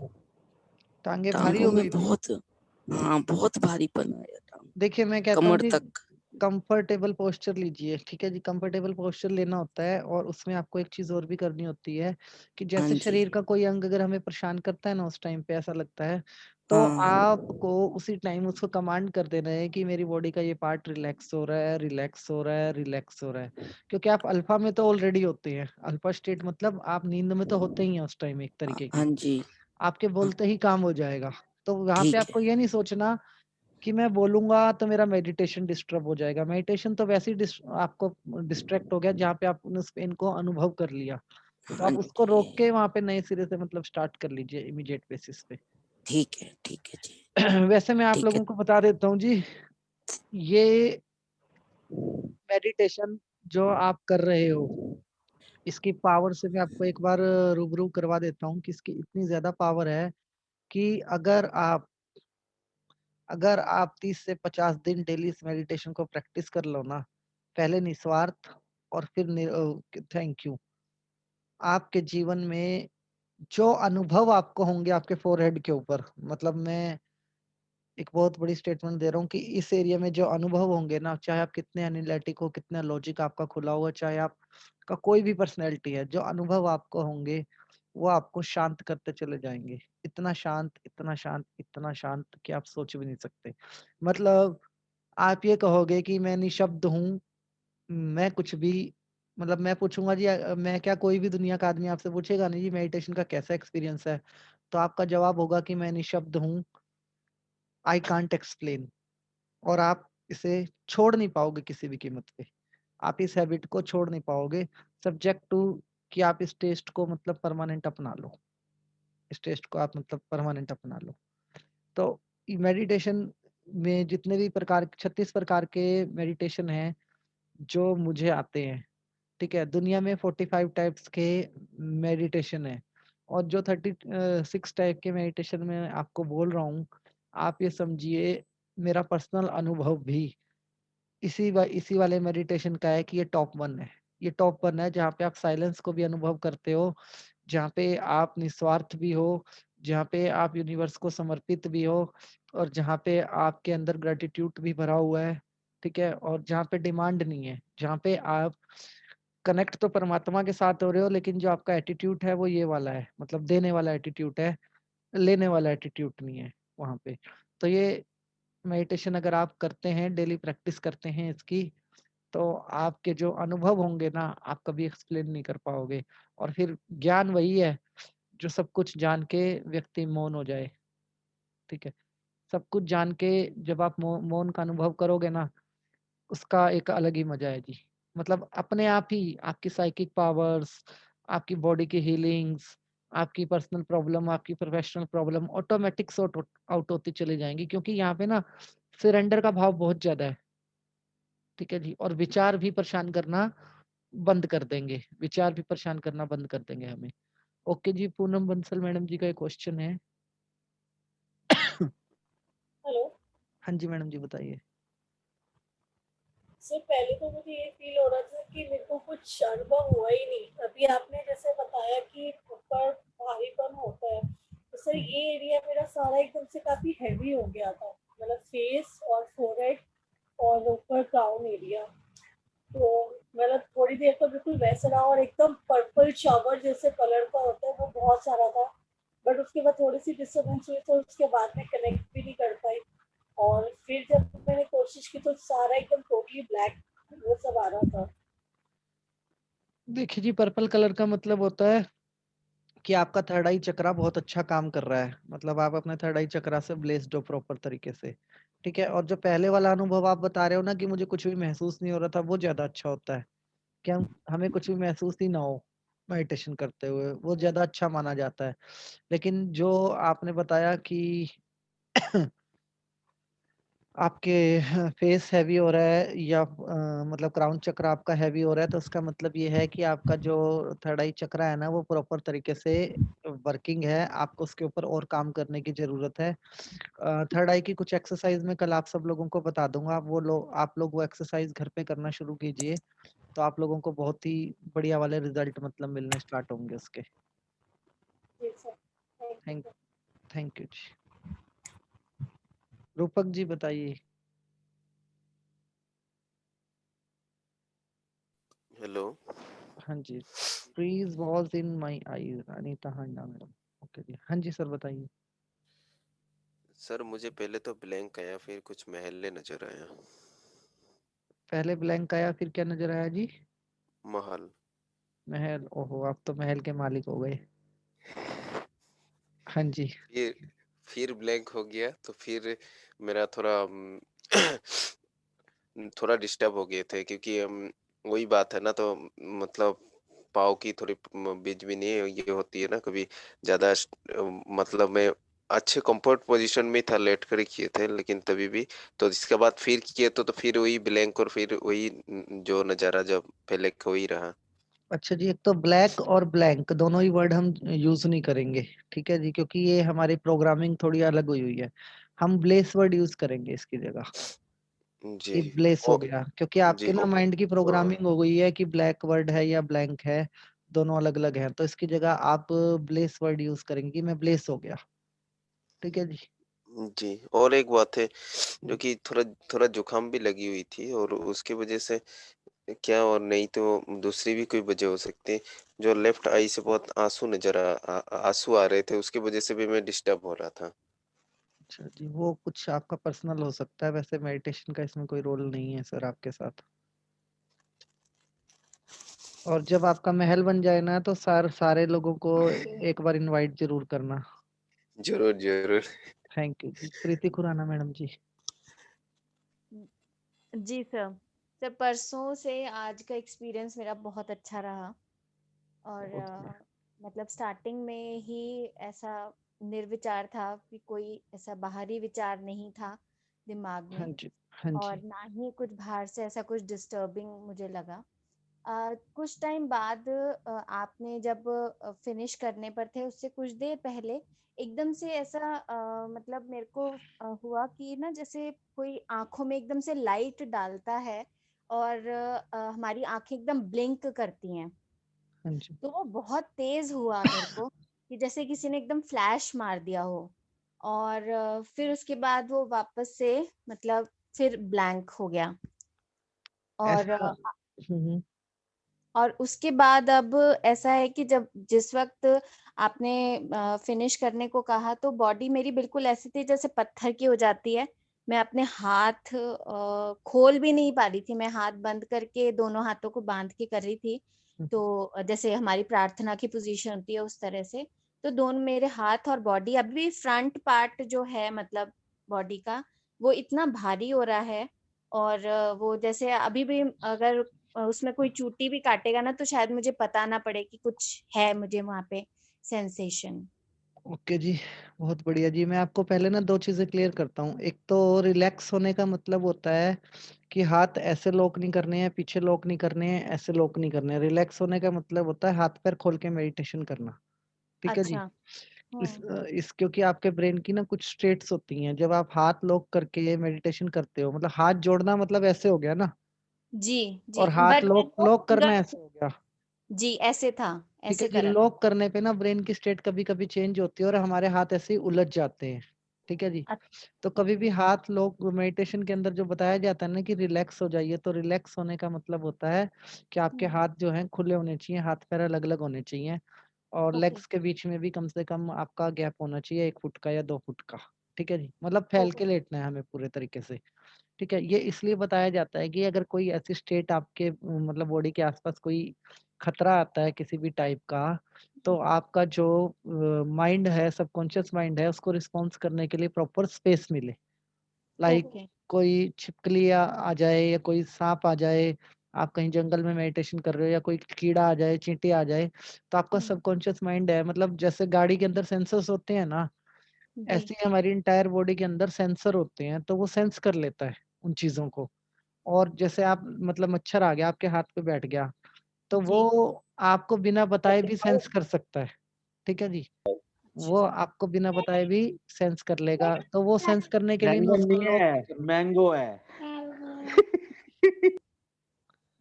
टांगे भारी टांगों हो में गई थी। बहुत, हाँ बहुत भारीपन आया टांग, देखिए मैं कहता हूँ कमर जी, तक। कंफर्टेबल पोस्चर लीजिए, ठीक है जी। कंफर्टेबल पोस्चर लेना होता है, और उसमें आपको एक चीज और भी करनी होती है कि हाँ जैसे जी, शरीर का कोई अंग अगर हमें परेशान करता है ना, उस टाइम पे ऐसा लगता है, तो हाँ आपको उसी टाइम उसको कमांड कर देना है कि मेरी बॉडी का ये पार्ट रिलैक्स हो रहा है, रिलैक्स हो रहा है, रिलैक्स हो रहा है। क्योंकि आप अल्फा में तो ऑलरेडी होते हैं। अल्फा स्टेट मतलब आप नींद में तो होते ही हैं उस टाइम, एक तरीके हाँ की। जी, आपके बोलते ही काम हो जाएगा। तो वहां पे ठीक है। आपको ये नहीं सोचना कि मैं बोलूंगा तो मेरा मेडिटेशन डिस्टर्ब हो जाएगा। मेडिटेशन तो वैसे ही आपको डिस्ट्रैक्ट हो गया जहाँ पे आपने उस पेन को अनुभव कर लिया। तो हाँ आप उसको जी, रोक के वहां पे नए सिरे से मतलब स्टार्ट कर लीजिए इमीडिएट बेसिस पे। ठीक है जी, वैसे मैं आप ठीक है। लोगों को बता देता हूँ जी, ये मेडिटेशन जो आप कर रहे हो, इसकी पावर से मैं आपको एक बार रूबरू करवा देता हूँ कि इसकी इतनी ज्यादा पावर है कि अगर आप 30 से 50 दिन डेली इस मेडिटेशन को प्रैक्टिस कर लो ना, पहले निस्वार्थ और फिर थैंक यू, आपके जीवन में जो अनुभव आपको होंगे आपके फोरहेड के ऊपर, मतलब मैं एक बहुत बड़ी स्टेटमेंट दे रहा हूँ कि इस एरिया में जो अनुभव होंगे ना, चाहे आप कितने एनालिटिक हो, कितना लॉजिक आपका खुला हुआ, चाहे आपका कोई भी पर्सनैलिटी है, जो अनुभव आपको होंगे वो आपको शांत करते चले जाएंगे। इतना शांत, इतना शांत, इतना शांत कि आप सोच भी नहीं सकते। मतलब आप ये कहोगे कि मैं निशब्द हूँ, मैं कुछ भी, मतलब मैं पूछूंगा जी, मैं क्या, कोई भी दुनिया का आदमी आपसे पूछेगा नहीं जी मेडिटेशन का कैसा एक्सपीरियंस है, तो आपका जवाब होगा कि मैं निशब्द हूँ, आई कांट एक्सप्लेन। और आप इसे छोड़ नहीं पाओगे किसी भी कीमत पे। आप इस हैबिट को छोड़ नहीं पाओगे, सब्जेक्ट टू कि आप इस टेस्ट को मतलब परमानेंट अपना लो। इस टेस्ट को आप मतलब परमानेंट अपना लो। तो मेडिटेशन में जितने भी प्रकार, 36 प्रकार के मेडिटेशन हैं जो मुझे आते हैं, ठीक है। दुनिया में 45 टाइप्स के मेडिटेशन है, और जो 36 टाइप के मेडिटेशन में आपको बोल रहा हूँ, आप ये समझिए मेरा पर्सनल अनुभव भी इसी वाले मेडिटेशन का है कि ये टॉप वन है। ये टॉप वन है जहाँ पे आप साइलेंस को भी अनुभव करते हो, जहाँ पे आप निस्वार्थ भी हो, जहाँ पे आप यूनिवर्स को समर्पित भी हो, और जहाँ पे आपके अंदर ग्रेटिट्यूड भी भरा हुआ है, ठीक है। और जहाँ पे डिमांड नहीं है, जहाँ पे आप कनेक्ट तो परमात्मा के साथ हो रहे हो, लेकिन जो आपका एटीट्यूड है वो ये वाला है, मतलब देने वाला एटीट्यूड है, लेने वाला एटीट्यूड नहीं है वहां पे। तो ये मेडिटेशन अगर आप करते हैं, डेली प्रैक्टिस करते हैं इसकी, तो आपके जो अनुभव होंगे ना, आप कभी एक्सप्लेन नहीं कर पाओगे। और फिर ज्ञान वही है जो सब कुछ जान के व्यक्ति मौन हो जाए, ठीक है। सब कुछ जान के जब आप मौन का अनुभव करोगे ना, उसका एक अलग ही मजा है जी। मतलब अपने आप ही आपकी साइकिक पावर्स, आपकी बॉडी की हीलिंग्स, आपकी पर्सनल प्रॉब्लम, आपकी professional problem automatic sort out होती चली जाएंगी, क्योंकि यहाँ पे ना सरेंडर का भाव बहुत ज्यादा है, ठीक है जी। और विचार भी परेशान करना बंद कर देंगे, विचार भी परेशान करना बंद कर देंगे हमें। ओके जी, पूनम बंसल मैडम जी का एक क्वेश्चन है। हेलो हाँ जी मैडम जी, बताइए। सर, पहले तो मुझे ये फील हो रहा था कि मेरे को कुछ अनुभव हुआ ही नहीं। अभी आपने जैसे बताया कि ऊपर भारीपन होता है, तो सर हम्म। ये एरिया मेरा सारा एकदम से काफी हैवी हो गया था, मतलब फेस और फोरहेड और ऊपर क्राउन एरिया। तो मतलब थोड़ी देर तो बिल्कुल वैसा रहा, और एकदम पर्पल शावर जैसे कलर का होता है वो बहुत सारा था। बट उसके बाद थोड़ी सी डिस्टर्बेंस हुई, तो उसके बाद में कनेक्ट भी नहीं कर पाई। और फिर जब मैंने कोशिश की तो सारा एकदम टोटली ब्लैक वो सब आ रहा था। देखिए जी, पर्पल कलर का मतलब होता है कि आपका थर्ड आई चक्रा बहुत अच्छा काम कर रहा है, मतलब आप अपने थर्ड आई चक्रा से ब्लेस्ड हो प्रॉपर तरीके से, ठीक है। और जो पहले वाला अनुभव आप बता रहे हो ना कि मुझे कुछ भी महसूस नहीं हो रहा था, वो ज्यादा अच्छा होता है कि हमें कुछ भी महसूस ही ना हो मेडिटेशन करते हुए, वो ज्यादा अच्छा माना जाता है। लेकिन जो आपने बताया कि आपके फेस हैवी हो रहा है या मतलब क्राउन चक्र आपका हैवी हो रहा है, तो उसका मतलब ये है कि आपका जो थर्ड आई चक्र है ना वो प्रॉपर तरीके से वर्किंग है। आपको उसके ऊपर और काम करने की जरूरत है। थर्ड आई की कुछ एक्सरसाइज में कल आप सब लोगों को बता दूंगा। आप लोग वो एक्सरसाइज घर पे करना शुरू कीजिए, तो आप लोगों को बहुत ही बढ़िया वाले रिजल्ट मतलब मिलने स्टार्ट होंगे उसके। जी sir, thank you thank sir. Thank you जी। रूपक जी बताइए। हेलो। हाँ जी। Freeze was in my eyes, Anita Handa madam. Okay जी, हाँ जी सर बताइए। सर मुझे पहले तो ब्लैंक आया, फिर कुछ महल्ले नजर आया। पहले ब्लैंक आया, फिर क्या नजर आया जी? महल। महल। ओहो, आप तो महल के मालिक हो गए। हाँ जी। फिर ब्लैंक हो गया, तो फिर मेरा थोड़ा थोड़ा डिस्टर्ब हो गए थे, क्योंकि वही बात है ना, तो मतलब पाँव की थोड़ी बीच भी नहीं ये होती है ना कभी ज्यादा मतलब मैं अच्छे कंफर्ट पोजीशन में था, लेट कर ही किए थे, लेकिन तभी भी तो इसके बाद फिर किए तो फिर वही ब्लैंक और फिर वही जो नजारा जब पहले का वही रहा। अच्छा जी, एक तो ब्लैक और ब्लैंक दोनों ही वर्ड हम यूज नहीं करेंगे, ठीक है जी, क्योंकि ये हमारी प्रोग्रामिंग थोड़ी अलग हुई हुई है। हम ब्लेस वर्ड यूज करेंगे इसकी जगह। जी। ये ब्लेस ओ, हो गया, क्योंकि जी आपके ना ओ, माइंड की प्रोग्रामिंग हो गई है कि ब्लैक वर्ड है या ब्लैंक है, दोनों अलग अलग हैं। तो इसकी जगह आप ब्लेस वर्ड यूज करेंगे, मैं ब्लेस हो गया। ठीक है जी। जी। और एक बात है, जो कि थोड़ा थोड़ा जुकाम भी लगी हुई थी, और उसकी वजह से क्या, और नहीं तो दूसरी भी कोई वजह हो सकती है, जो लेफ्ट आई से बहुत आंसू आ रहे थे, उसकी वजह से भी मैं डिस्टर्ब हो रहा था। अच्छा जी, वो कुछ आपका पर्सनल हो सकता है, वैसे मेडिटेशन का इसमें कोई रोल नहीं है सर आपके साथ। और जब आपका महल बन जाए ना, तो सारे लोगों को एक बार इनवाइट जरूर करना। जरूर जरूर। थैंक यू जी। प्रीति खुराना मैडम जी। जी सर। सर परसों से आज का एक्सपीरियंस मेरा बहुत अच्छा रहा, और मतलब स्टार्टिंग में ही ऐसा निर्विचार था कि कोई ऐसा बाहरी विचार नहीं था दिमाग हाँ में, जी। हाँ और जी। ना ही कुछ बाहर से ऐसा कुछ डिस्टर्बिंग मुझे लगा। कुछ टाइम बाद आपने जब फिनिश करने पर थे, उससे कुछ देर पहले एकदम से ऐसा मतलब मेरे को हुआ कि ना जैसे कोई आंखों में एकदम से लाइट डालता है, और हमारी आंखें एकदम ब्लिंक करती हैं। हाँ जी। तो वो बहुत तेज हुआ मेरे को, कि जैसे किसी ने एकदम फ्लैश मार दिया हो। और फिर उसके बाद वो वापस से मतलब फिर ब्लैंक हो गया। और ऐसा। हम्म। और उसके बाद अब ऐसा है कि जब जिस वक्त आपने फिनिश करने को कहा, तो बॉडी मेरी बिल्कुल ऐसी थी जैसे पत्थर की हो जाती है। मैं अपने हाथ खोल भी नहीं पा रही थी, मैं हाथ बंद करके दोनों हाथों को बांध के कर रही थी। तो जैसे हमारी प्रार्थना की पोजीशन होती है उस तरह से। तो दोनों मेरे हाथ और बॉडी, अभी भी फ्रंट पार्ट जो है मतलब बॉडी का, वो इतना भारी हो रहा है। और वो जैसे अभी भी अगर उसमें कोई चूटी भी काटेगा ना, तो शायद मुझे पता ना पड़े कि कुछ है मुझे वहां पे सेंसेशन। ओके जी, बहुत बढ़िया जी। मैं आपको पहले ना दो चीजें क्लियर करता हूँ। एक तो रिलैक्स होने का मतलब होता है कि हाथ ऐसे लॉक नहीं करने हैं, पीछे लॉक नहीं करने हैं, ऐसे लॉक नहीं करने हैं। रिलैक्स होने का मतलब होता है हाथ पैर खोल के मेडिटेशन करना। ठीक है जी। अच्छा। इस क्योंकि आपके ब्रेन की ना कुछ स्टेट्स होती हैं। जब आप हाथ लॉक करके मेडिटेशन करते हो, मतलब हाथ जोड़ना मतलब ऐसे हो गया ना, जी जी, और हाथ बट लॉक मेरे को लॉक करना फिंगर ऐसे हो गया। जी ऐसे था, ठीक है ऐसे जी। करा था। लॉक करने पे ना ब्रेन की स्टेट कभी कभी चेंज होती है और हमारे हाथ ऐसे ही उलझ जाते हैं। ठीक है जी। तो कभी भी हाथ लोग मेडिटेशन के अंदर जो बताया जाता है ना कि रिलैक्स हो जाइए, तो रिलैक्स होने का मतलब होता है कि आपके हाथ जो हैं खुले होने चाहिए, हाथ पैर अलग अलग होने चाहिए, और ओके लेग्स के बीच में भी कम से कम आपका गैप होना चाहिए 1 फुट का या 2 फुट का। ठीक है जी, मतलब फैल के ओके। लेटना है हमें पूरे तरीके से। ठीक है। ये इसलिए बताया जाता है कि अगर कोई ऐसी स्टेट आपके मतलब बॉडी के आसपास कोई खतरा आता है किसी भी टाइप का, तो आपका जो माइंड है, सबकॉन्शियस माइंड है, उसको रिस्पॉन्स करने के लिए प्रॉपर स्पेस मिले। Like okay. कोई छिपकली आ जाए या कोई सांप आ जाए, आप कहीं जंगल में मेडिटेशन कर रहे हो, या कोई कीड़ा आ जाए, चींटी आ जाए, तो आपका सबकॉन्शियस माइंड है, मतलब जैसे गाड़ी के अंदर सेंसर्स होते हैं ना, ऐसे जी ही हमारी इंटायर बॉडी के अंदर सेंसर होते हैं, तो वो सेंस कर लेता है उन चीजों को। और जैसे आप मतलब मच्छर आ गया आपके हाथ पे बैठ गया, तो जी वो आपको बिना बताए भी सेंस कर सकता है, ठीक है जी। वो आपको बिना बताए भी सेंस कर लेगा, तो वो सेंस करने के लिए ना बैंगन उसको नहीं लॉक है, नहीं करना। मैंगो है।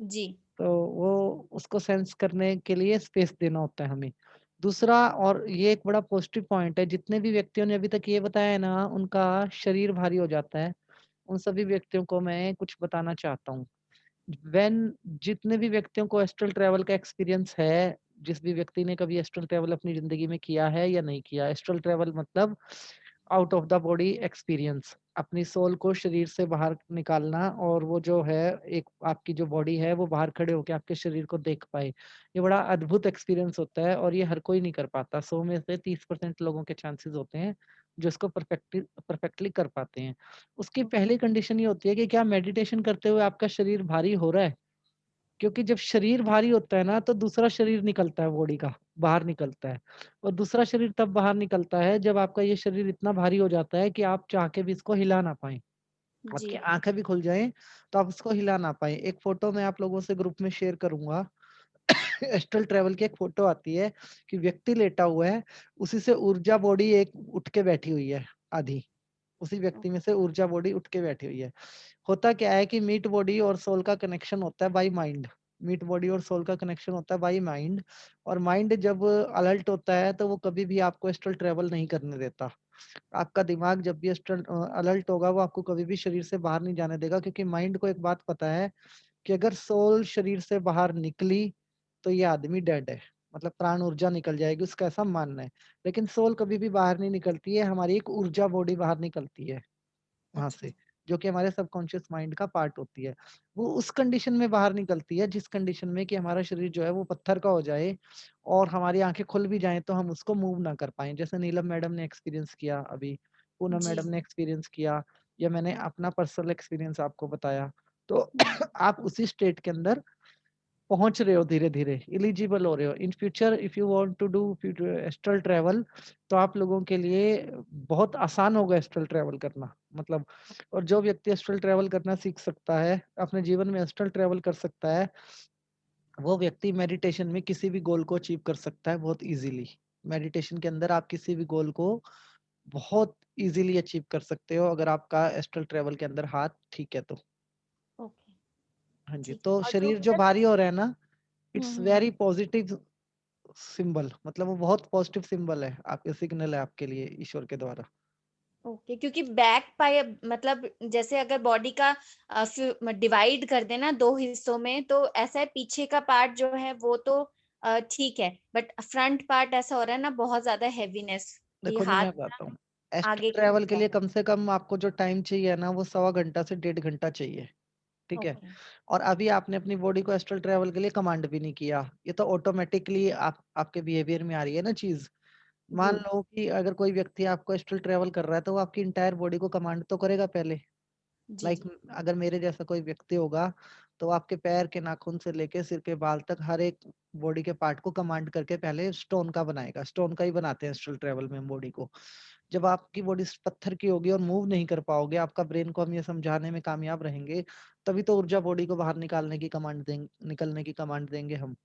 जी तो वो उसको सेंस करने के लिए स्पेस देना होता है हमें। दूसरा, और ये एक बड़ा पॉजिटिव पॉइंट है, जितने भी व्यक्तियों ने अभी तक ये बताया है ना, उनका शरीर भारी हो जाता है, उन सभी व्यक्तियों को मैं कुछ बताना चाहता हूँ। व्हेन जितने भी व्यक्तियों को एस्ट्रल ट्रैवल का एक्सपीरियंस है, जिस भी व्यक्ति ने कभी एस्ट्रल ट्रैवल अपनी जिंदगी में किया है या नहीं किया, एस्ट्रल ट्रैवल मतलब out of the body experience, अपनी सोल को शरीर से बाहर निकालना, और वो जो है एक आपकी जो बॉडी है वो बाहर खड़े होकर आपके शरीर को देख पाए। ये बड़ा अद्भुत एक्सपीरियंस होता है, और ये हर कोई नहीं कर पाता। 100 में से 30% लोगों के चांसेस होते हैं जो इसको परफेक्टली कर पाते हैं। उसकी पहली कंडीशन ये होती है कि क्या मेडिटेशन करते हुए आपका शरीर भारी हो रहा है? क्योंकि जब शरीर भारी होता है ना, तो दूसरा शरीर निकलता है बॉडी का, बाहर निकलता है। और दूसरा शरीर तब बाहर निकलता है जब आपका ये शरीर इतना भारी हो जाता है कि आप चाह के भी इसको हिला ना पाएं। जी आपकी आंखें भी खुल जाएं तो आप उसको हिला ना पाएं। एक फोटो मैं आप लोगों से ग्रुप में शेयर करूंगा। एस्ट्रल ट्रैवल की एक फोटो आती है कि व्यक्ति लेटा हुआ है, उसी से ऊर्जा बॉडी एक उठ के बैठी हुई है आधी, उसी व्यक्ति में से ऊर्जा बॉडी उठ के बैठी हुई है। होता क्या है कि मीट बॉडी और सोल का कनेक्शन होता है बाय माइंड। मीट बॉडी और सोल का कनेक्शन होता है बाय माइंड, और माइंड जब अलर्ट होता है तो वो कभी भी आपको एस्ट्रल ट्रैवल नहीं करने देता। आपका दिमाग जब भी एस्ट्रल अलर्ट होगा, वो आपको कभी भी शरीर से बाहर नहीं जाने देगा, क्योंकि माइंड को एक बात पता है कि अगर सोल शरीर से बाहर निकली तो ये आदमी डेड है, मतलब प्राण ऊर्जा निकल जाएगी, उसका ऐसा मानना है। लेकिन सोल कभी भी बाहर नहीं निकलती है, हमारी एक ऊर्जा बॉडी बाहर निकलती है वहां अच्छा से, जो कि हमारे सबकॉन्शियस माइंड का पार्ट होती है। वो उस कंडीशन में बाहर निकलती है जिस कंडीशन में कि हमारा शरीर जो है वो पत्थर का हो जाए, और हमारी आंखें खुल भी जाएं तो हम उसको मूव ना कर पाए, जैसे नीलम मैडम ने एक्सपीरियंस किया अभी, पूनम जी मैडम ने एक्सपीरियंस किया, या मैंने अपना पर्सनल एक्सपीरियंस आपको बताया। तो आप उसी स्टेट के अंदर पहुंच रहे हो, धीरे धीरे एलिजिबल हो रहे हो। In future if you want to do astral travel, तो आप लोगों के लिए बहुत आसान होगा एस्ट्रल ट्रैवल करना, मतलब। और जो व्यक्ति एस्ट्रल ट्रैवल करना सीख सकता है, अपने जीवन में एस्ट्रल ट्रैवल कर सकता है, वो व्यक्ति मेडिटेशन में किसी भी गोल को अचीव कर सकता है बहुत इजीली। मेडिटेशन के अंदर आप किसी भी गोल को बहुत इजीली अचीव कर सकते हो, अगर आपका एस्ट्रल ट्रैवल के अंदर हाथ ठीक है तो। ओके हाँ जी, ठीक है। तो और जो शरीर जो भारी हो रहा है ना, it's hmm very positive symbol, मतलब वो बहुत पॉजिटिव सिंबल है, आपके सिग्नल है आपके लिए ईश्वर के द्वारा। ओके क्योंकि बैक पाए मतलब जैसे अगर बॉडी का डिवाइड कर देना दो हिस्सों में तो ऐसा है पीछे का पार्ट जो है वो तो ठीक है बट फ्रंट पार्ट ऐसा हो रहा है ना बहुत ज्यादा हैवीनेस कि देखो जी, हाथ मैं बताता हूँ, एस्ट्रल आगे की ट्रैवल के तरफ। लिए कम से कम आपको जो टाइम चाहिए ना, वो 1.25 से 1.5 घंटा चाहिए, ठीक है। ओके और अभी आपने अपनी बॉडी को एस्ट्रल ट्रैवल के लिए कमांड भी नहीं किया, ये तो ऑटोमेटिकली आपके बिहेवियर में आ रही है ना चीज। मान जी लो कि अगर कोई व्यक्ति आपको एस्ट्रल ट्रैवल कर रहा है, तो वो आपकी इंटायर बॉडी को कमांड तो करेगा पहले। जी लाइक जी अगर मेरे जैसा कोई व्यक्ति होगा, तो आपके पैर के नाखून से लेके सिर के बाल तक हर एक बॉडी के पार्ट को कमांड करके पहले स्टोन का बनाएगा। स्टोन का ही बनाते हैं एस्ट्रल ट्रैवल में बॉडी को। जब आपकी बॉडी पत्थर की होगी और मूव नहीं कर पाओगे, आपका ब्रेन को हम ये समझाने में कामयाब रहेंगे, तभी तो ऊर्जा बॉडी को बाहर निकालने की कमांड देंगे, निकलने की कमांड देंगे हम।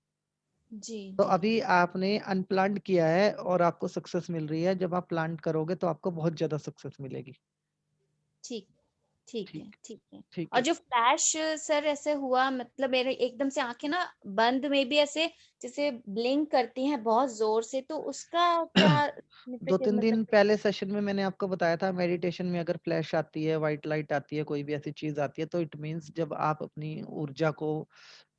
जी तो जी अभी आपने अनप्लान्ड किया है और आपको सक्सेस मिल रही है, जब आप प्लान करोगे तो आपको बहुत ज्यादा सक्सेस मिलेगी। ठीक ठीक है ठीक ठीक है। ठीक और है। जो फ्लैश सर ऐसे हुआ मतलब मेरे एकदम से आंखें ना बंद में भी ऐसे जैसे ब्लिंक करती हैं बहुत जोर से तो उसका क्या दो significant तीन मतलब दिन पहले सेशन में मैंने आपको बताया था, मेडिटेशन में अगर फ्लैश आती है, व्हाइट लाइट आती है, कोई भी ऐसी चीज आती है, तो इट मींस जब आप अपनी ऊर्जा को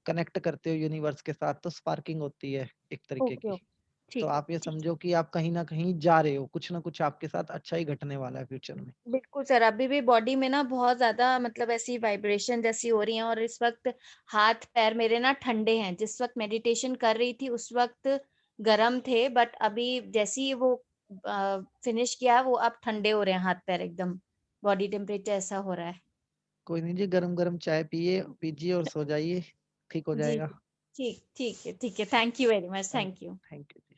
कनेक्ट करते हो यूनिवर्स के साथ, तो स्पार्किंग होती है एक तरीके ओके की। ओके तो ठीक है आप ये ठीक समझो कि आप कहीं ना कहीं जा रहे हो, कुछ ना कुछ आपके साथ अच्छा ही घटने वाला है फ्यूचर में। बिल्कुल सर अभी भी बॉडी में ना बहुत ज्यादा मतलब ऐसी वाइब्रेशन जैसी हो रही है और इस वक्त हाथ पैर मेरे ना ठंडे हैं जिस वक्त मेडिटेशन कर रही थी उस वक्त गर्म थे बट अभी जैसे ही वो फिनिश किया वो अब ठंडे हो रहे हैं हाथ पैर एकदम बॉडी टेम्परेचर ऐसा हो रहा है। कोई नहीं जी, गरम गरम चाय पीजिए और सो जाइए, ठीक हो जी जाएगा। ठीक है thank you very much thank thank you. Thank you जी।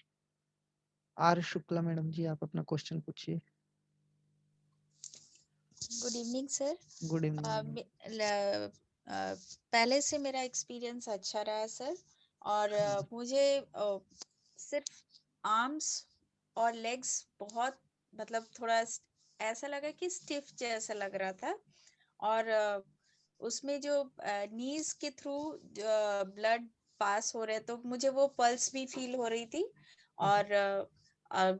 आर शुक्ला मैडम जी, आप अपना क्वेश्चन पूछिए। Good evening sir. Good evening. पहले से मेरा एक्सपीरियंस अच्छा रहा सर, और मुझे सिर्फ आर्म्स और लेग्स बहुत मतलब थोड़ा ऐसा लगा कि स्टिफ जैसा लग रहा था, और उसमें जो नीज के थ्रू ब्लड पास हो रहे, तो मुझे वो पल्स भी फील हो रही थी, और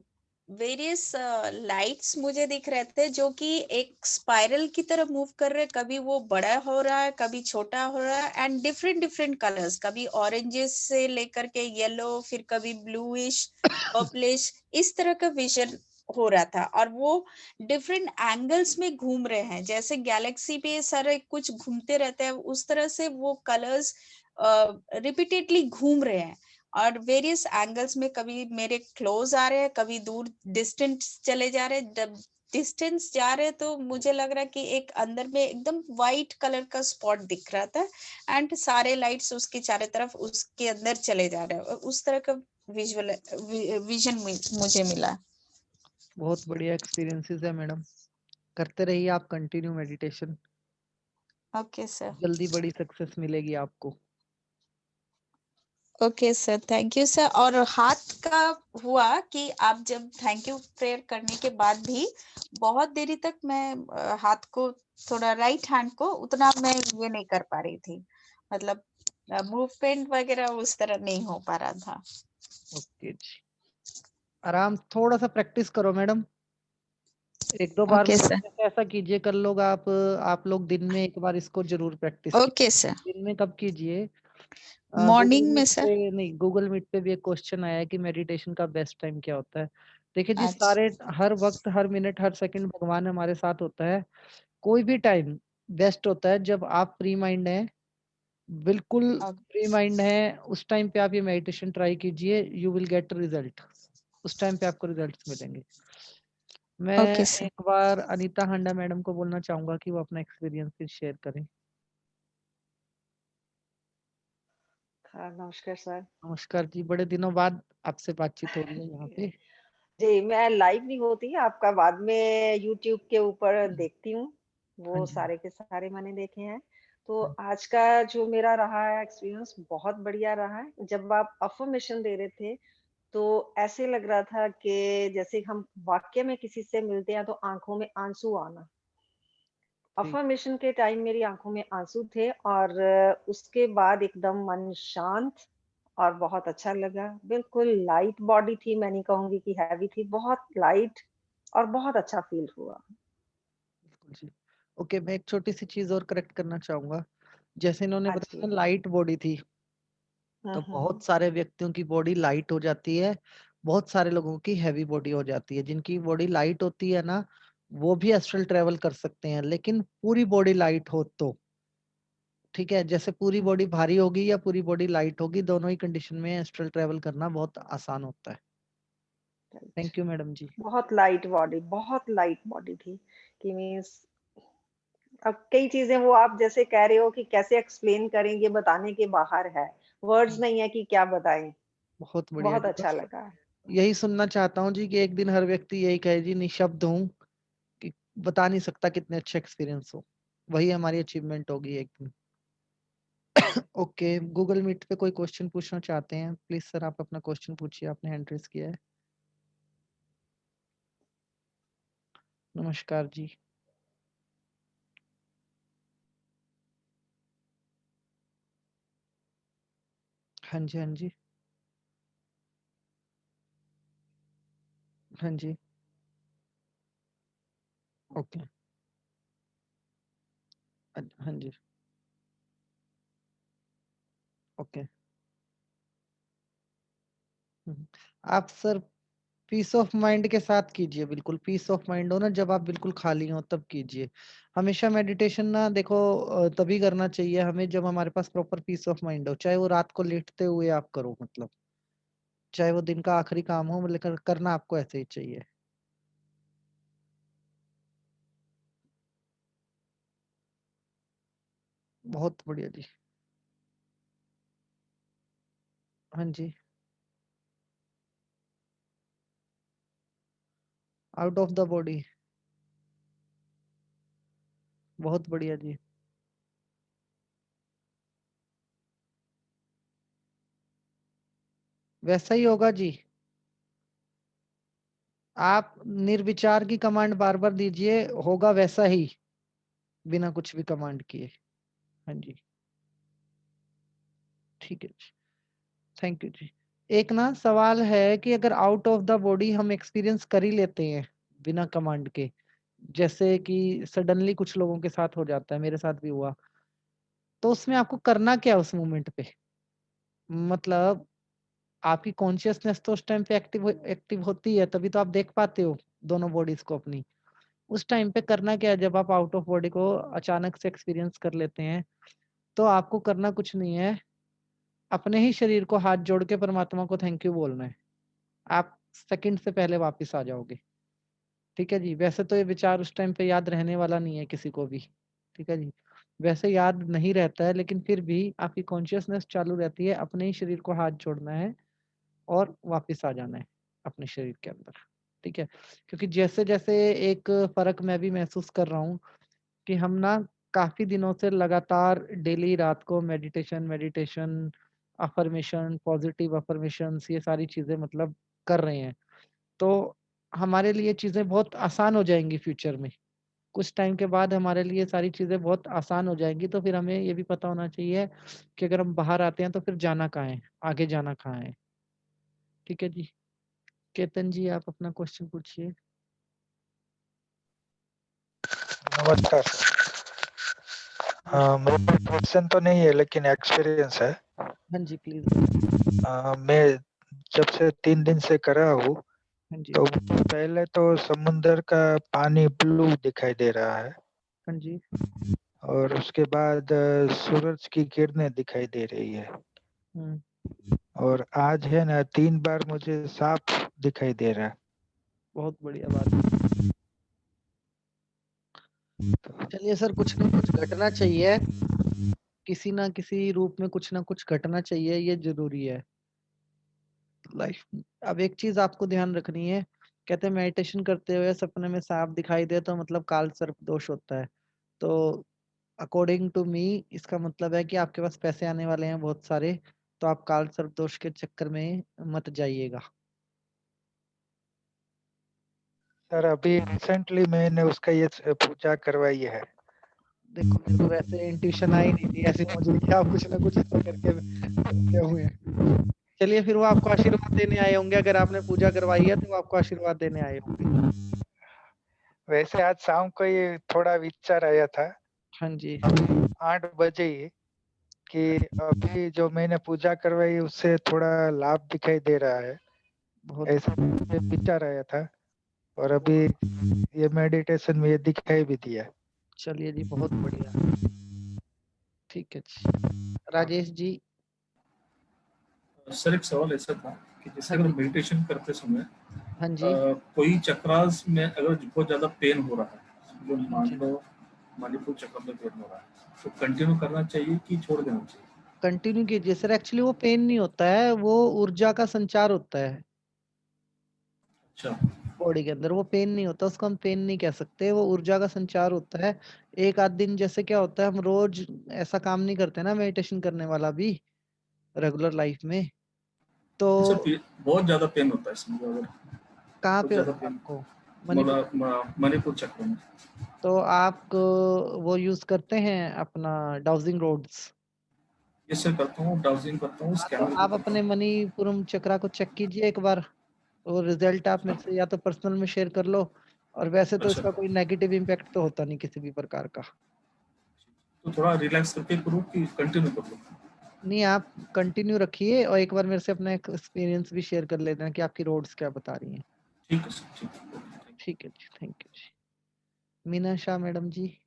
वेरियस लाइट्स मुझे दिख रहे थे जो कि एक स्पाइरल की तरह मूव कर रहे, कभी वो बड़ा हो रहा है, कभी छोटा हो रहा है, एंड डिफरेंट डिफरेंट कलर्स, कभी ऑरेंजेस से लेकर के येलो, फिर कभी ब्लूइश, पर्पलिश, इस तरह का विजन हो रहा था, और वो डिफरेंट एंगल्स में घूम रहे हैं, जैसे गैलेक्सी पे सारे कुछ घूमते रहते हैं, उस तरह से वो कलर्स रिपीटेडली घूम रहे हैं, और वेरियस एंगल्स में, कभी मेरे क्लोज आ रहे हैं, कभी दूर डिस्टेंस चले जा रहे हैं। जब डिस्टेंस जा रहे हैं तो मुझे लग रहा है कि एक अंदर में एकदम वाइट कलर का स्पॉट दिख रहा था, एंड सारे लाइट्स उसके चारों तरफ उसके अंदर चले जा रहे हैं, उस तरह का विजन मुझे मिला। बहुत बढ़िया एक्सपीरियंसेस है मैडम, करते रहिए आप कंटिन्यू मेडिटेशन, ओके सर। जल्दी बड़ी सक्सेस मिलेगी आपको। Okay sir, thank you sir. और हाथ का हुआ कि आप जब थैंक यू प्रेयर करने के बाद भी बहुत देरी तक मैं हाथ को थोड़ा राइट हैंड को उतना मैं ये नहीं कर पा रही थी, मतलब मूवमेंट वगैरह उस तरह नहीं हो पा रहा था। ओके जी, आराम, थोड़ा सा प्रैक्टिस करो मैडम, एक दो बार ओके सर। जैसे ऐसा कीजिए, कर लोग आप लोग दिन में एक बार इसको जरूर प्रैक्टिस कीजिए। Okay sir. दिन में कब कीजिए? मॉर्निंग में मीट सर। पे नहीं, गूगल मीट पे भी एक क्वेश्चन आया है कि मेडिटेशन का बेस्ट टाइम क्या होता है। देखिए जी, अच्छा। सारे हर वक्त, हर मिनट, हर सेकंड भगवान हमारे साथ होता है। कोई भी टाइम बेस्ट होता है जब आप फ्री माइंड हैं, बिल्कुल फ्री माइंड है, उस टाइम पे आप ये मेडिटेशन ट्राई कीजिए, यू विल गेट रिजल्ट, उस टाइम पे आपको रिजल्ट्स मिलेंगे। मैं ओके सर। एक बार अनीता हांडा मैडम को बोलना चाहूंगा कि वो अपना एक्सपीरियंस फिर शेयर करें। नमस्कार सर। नमस्कार जी, बड़े दिनों बाद आपसे बातचीत हो रही है यहाँ पे। जी, मैं लाइव नहीं होती, आपका बाद में यूट्यूब के ऊपर देखती हूँ, हाँ वो जी, सारे के सारे मैंने देखे हैं। तो हाँ आज का जो मेरा रहा है एक्सपीरियंस बहुत बढ़िया रहा है। जब आप अफ़र्मेशन दे रहे थे, तो ऐसे लग रहा था कि जैसे हम वाक़ई में किसी से मिलते हैं तो आँखों में आँसू आना। ठीक। अफ़र्मेशन के टाइम मेरी आँखों में आँसू थे, और उसके बाद एकदम मन शांत और बहुत अच्छा लगा। बिल्कुल लाइट बॉडी थी, मैं नहीं कहूँगी कि हैवी थी, बहुत लाइट और बहुत अच्छा फ़ील हुआ। बिल्कुल जी। ओके, मैं एक छोटी सी चीज और करेक्ट करना चाहूंगा। जैसे इन्होंने हाँ बताया जी। लाइट बॉडी थी, हुँ, तो हुँ। बहुत सारे व्यक्तियों की बॉडी लाइट हो जाती है, बहुत सारे लोगों की हैवी बॉडी हो जाती है। जिनकी बॉडी लाइट होती है ना, वो भी एस्ट्रल ट्रेवल कर सकते हैं, लेकिन पूरी बॉडी लाइट हो तो ठीक है। जैसे पूरी बॉडी भारी होगी या पूरी बॉडी लाइट होगी, दोनों ही कंडीशन में एस्ट्रल ट्रेवल करना बहुत आसान होता है। राइट। थैंक यू मैडम जी। बहुत लाइट बॉडी थी कि मीन्स अब कई चीज़ें वो आप जैसे कह रहे हो कि कैसे एक्सप्लेन करें, ये बताने के बाहर है। वर्ड्स नहीं है कि क्या बताएँ। बहुत बढ़िया बहुत जी, अच्छा बस लगा। यही सुनना चाहता हूँ जी कि एक दिन हर व्यक्ति यही कहे जी, निशब्द हूँ, कि बता नहीं सकता कितने अच्छे एक्सपीरियंस हो, वही हमारी अचीवमेंट होगी एक दिन। ओके, गूगल मीट पे कोई क्वेश्चन पूछना चाहते हैं, प्लीज सर आप अपना क्वेश्चन पूछिए, आपने हैंड रेस किया है। नमस्कार जी। हाँ जी, हाँ जी, हाँ जी। ओके। हाँ जी। ओके। आप सर पीस ऑफ माइंड के साथ कीजिए, बिल्कुल पीस ऑफ माइंड हो ना, जब आप बिल्कुल खाली हो तब कीजिए। हमेशा मेडिटेशन ना देखो तभी करना चाहिए हमें जब हमारे पास प्रॉपर पीस ऑफ माइंड हो, चाहे वो रात को लेटते हुए आप करो, मतलब चाहे वो दिन का आखिरी काम हो, लेकिन करना आपको ऐसे ही चाहिए। बहुत बढ़िया जी। हाँ जी। Out of the body. बहुत बढ़िया जी। वैसा ही होगा जी। आप निर्विचार की कमांड बार बार दीजिए, होगा वैसा ही, बिना कुछ भी कमांड किए। हाँ जी, ठीक है जी, थैंक यू जी। एक ना सवाल है कि अगर आउट ऑफ द बॉडी हम एक्सपीरियंस कर ही लेते हैं बिना कमांड के, जैसे कि सडनली कुछ लोगों के साथ हो जाता है, मेरे साथ भी हुआ, तो उसमें आपको करना क्या है उस मोमेंट पे? मतलब आपकी कॉन्शियसनेस तो उस टाइम पे एक्टिव होती है, तभी तो आप देख पाते हो दोनों बॉडीज को अपनी। उस टाइम पे करना क्या है जब आप आउट ऑफ बॉडी को अचानक से एक्सपीरियंस कर लेते हैं? तो आपको करना कुछ नहीं है, अपने ही शरीर को हाथ जोड़ के परमात्मा को थैंक यू बोलना है। आप सेकंड से पहले वापस आ जाओगे। ठीक है जी। वैसे तो ये विचार उस टाइम पे याद रहने वाला नहीं है किसी को भी। ठीक है जी। वैसे याद नहीं रहता है, लेकिन फिर भी आपकी कॉन्शियसनेस चालू रहती है, अपने ही शरीर को हाथ जोड़ना है और वापस आ जाना है अपने शरीर के अंदर। ठीक है। क्योंकि जैसे जैसे एक फर्क मैं भी महसूस कर रहा हूँ कि हम ना काफी दिनों से लगातार डेली रात को meditation meditation affirmation positive affirmations ये सारी चीजें मतलब कर रहे हैं, तो हमारे लिए चीजें बहुत आसान हो जाएंगी फ्यूचर में। कुछ टाइम के बाद हमारे लिए सारी चीजें बहुत आसान हो जाएंगी, तो फिर हमें ये भी पता होना चाहिए कि अगर हम बाहर आते हैं तो फिर जाना कहाँ है, आगे जाना कहाँ है। ठीक है जी। केतन जी आप अपना क्वेश्चन पूछिए। नमस्कार। मेरा क्वेश्चन तो नहीं है लेकिन एक्सपीरियंस है। हाँ जी प्लीज। मैं जब से 3 दिन से कर रहा हूँ, हाँ जी। तो पहले तो समुंदर का पानी ब्लू दिखाई दे रहा है हाँ जी। और उसके बाद सूरज की किरणें दिखाई दे रही है, और आज है ना 3 बार मुझे साफ दिखाई दे रहा है। बहुत बढ़िया बात है। चलिए सर, कुछ ना कुछ घटना चाहिए, किसी ना किसी रूप में कुछ ना कुछ घटना चाहिए, ये जरूरी है लाइफ में। अब एक चीज आपको ध्यान रखनी है, कहते हैं मेडिटेशन करते हुए सपने में सांप दिखाई दे तो मतलब काल सर्प दोष होता है। तो अकॉर्डिंग टू मी इसका मतलब है कि आपके पास पैसे आने वाले हैं बहुत सारे, तो आप काल सर्प दोष के चक्कर में मत जाइएगा। सर अभी रिसेंटली मैंने उसका ये पूजा करवाई है। देखो मेरे को वैसे इंट्यूशन आई नहीं थी, ऐसे मुझे कि आप कुछ ना कुछ ऐसा करके करते हुए हैं। चलिए फिर वो आपको आशीर्वाद देने आए होंगे, अगर आपने पूजा करवाई है तो वो आपको आशीर्वाद देने आए होंगे। वैसे आज शाम को ये थोड़ा विचार आया था। हाँ जी। 8 बजे ही कि अभी जो मैंने पूजा करवाई उससे थोड़ा लाभ दिखाई दे रहा है, ऐसा मुझे विचार आया था, और अभी ये मेडिटेशन में ये दिखाई भी दिया। चलिए जी, बहुत बढ़िया। ठीक है जी। राजेश जी। सर एक सवाल ऐसा था कि जैसे अगर मेडिटेशन करते समय हाँ जी। कोई चक्रास में अगर बहुत ज्यादा पेन हो रहा है, जो मान लो मणिपुर चक्र में पेन हो रहा है, तो कंटिन्यू करना चाहिए कि छोड़ देना चाहिए? कंटिन्यू कीजिए सर, एक्चुअली वो पेन नहीं होता है, वो ऊर्जा का संचार होता है। अच्छा। बॉडी के अंदर वो पेन नहीं होता, उसको हम पेन नहीं कह सकते, वो ऊर्जा का संचार होता है। एक आध दिन जैसे क्या होता है, हम रोज ऐसा काम नहीं करते ना मेडिटेशन करने वाला भी रेगुलर लाइफ में, तो बहुत ज्यादा पेन होता है इसमें अगर कहाँ बहुत पे ज्यादा होता है पेन, आपको? मणिपुर चक्र में। तो आप वो यूज करते हैं अपना डाउजिंग रोड्स? यस सर, करता हूँ, डाउजिंग करता हूँ, तो स्कैनर आप अपने मणिपुरम चक्रा को चेक कीजिए एक बार, और रिजल्ट आप मेरे से या तो पर्सनल में शेयर कर लो, और वैसे तो इसका कोई नेगेटिव इम्पैक्ट तो होता नहीं किसी भी प्रकार का। तो थोड़ा रिलैक्स करके करूँ कि कंटिन्यू कर लूँ? नहीं, आप कंटिन्यू रखिए, और एक बार मेरे से अपना एक्सपीरियंस भी शेयर कर लेना कि आपकी रोड्स क्या बता रही हैं। ठीक है सर, ठीक है। ठीक है जी, थैंक यू जी। मीना शाह मैडम जी।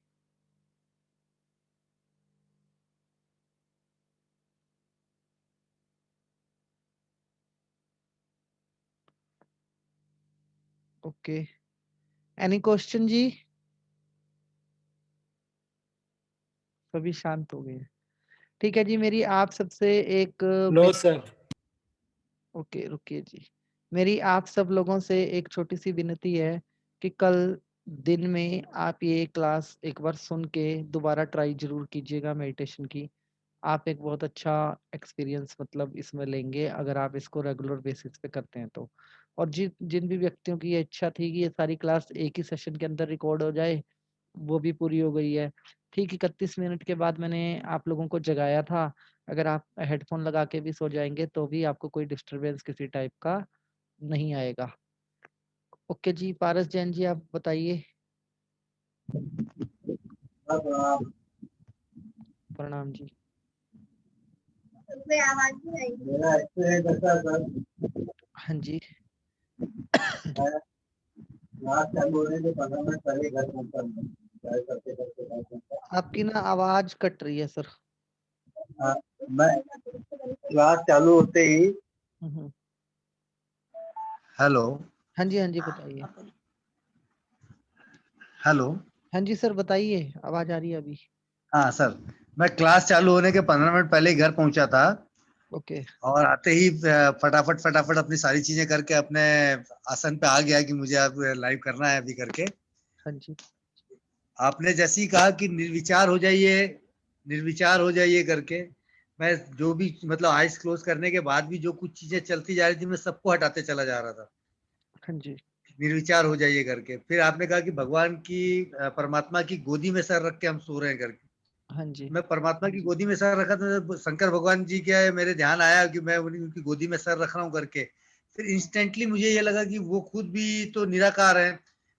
ओके, एनी क्वेश्चन जी? सभी शांत हो गए। ठीक है जी, मेरी आप सबसे एक नो सर। ओके रुकिए जी, मेरी आप सब लोगों से एक छोटी सी विनती है कि कल दिन में आप ये क्लास एक बार सुन के दोबारा ट्राई जरूर कीजिएगा मेडिटेशन की। आप एक बहुत अच्छा एक्सपीरियंस मतलब इसमें लेंगे अगर आप इसको रेगुलर बेसिस पे करते हैं तो। और जिन भी व्यक्तियों की ये इच्छा थी कि ये सारी क्लास एक ही सेशन के अंदर रिकॉर्ड हो जाए, वो भी पूरी हो गई है। ठीक 31 मिनट के बाद मैंने आप लोगों को जगाया था। अगर आप हेडफोन लगा के भी सो जाएंगे तो भी आपको कोई डिस्टरबेंस किसी टाइप का नहीं आएगा। ओके जी, पारस जैन जी आप बताइए। प्रणाम जी। हाँ जी। आपकी ना आवाज कट रही है सर। मैं क्लास चालू होते ही हम्म। हेलो हाँ जी बताइए। हेलो हाँ जी सर बताइए, आवाज आ रही है अभी। हाँ सर, मैं क्लास चालू होने के 15 मिनट पहले ही घर पहुंचा था ओके। और आते ही फटाफट अपनी सारी चीजें करके अपने आसन पे आ गया कि मुझे अब लाइव करना है अभी करके। हाँ जी। आपने जैसे ही कहा कि निर्विचार हो जाइए करके, मैं जो भी मतलब आइस क्लोज करने के बाद भी जो कुछ चीजें चलती जा रही थी मैं सबको हटाते चला जा रहा था। हाँ जी। निर्विचार हो जाइए करके। फिर आपने कहा कि भगवान की परमात्मा की गोदी में सर रख के हम सो रहे हैं करके। हाँ जी। मैं परमात्मा की गोदी में सर रखा तो शंकर भगवान जी क्या है, मेरे ध्यान आया कि मैं उनकी गोदी में सर रख रहा हूँ करके। फिर इंस्टेंटली मुझे ये लगा कि वो खुद भी तो निराकार है,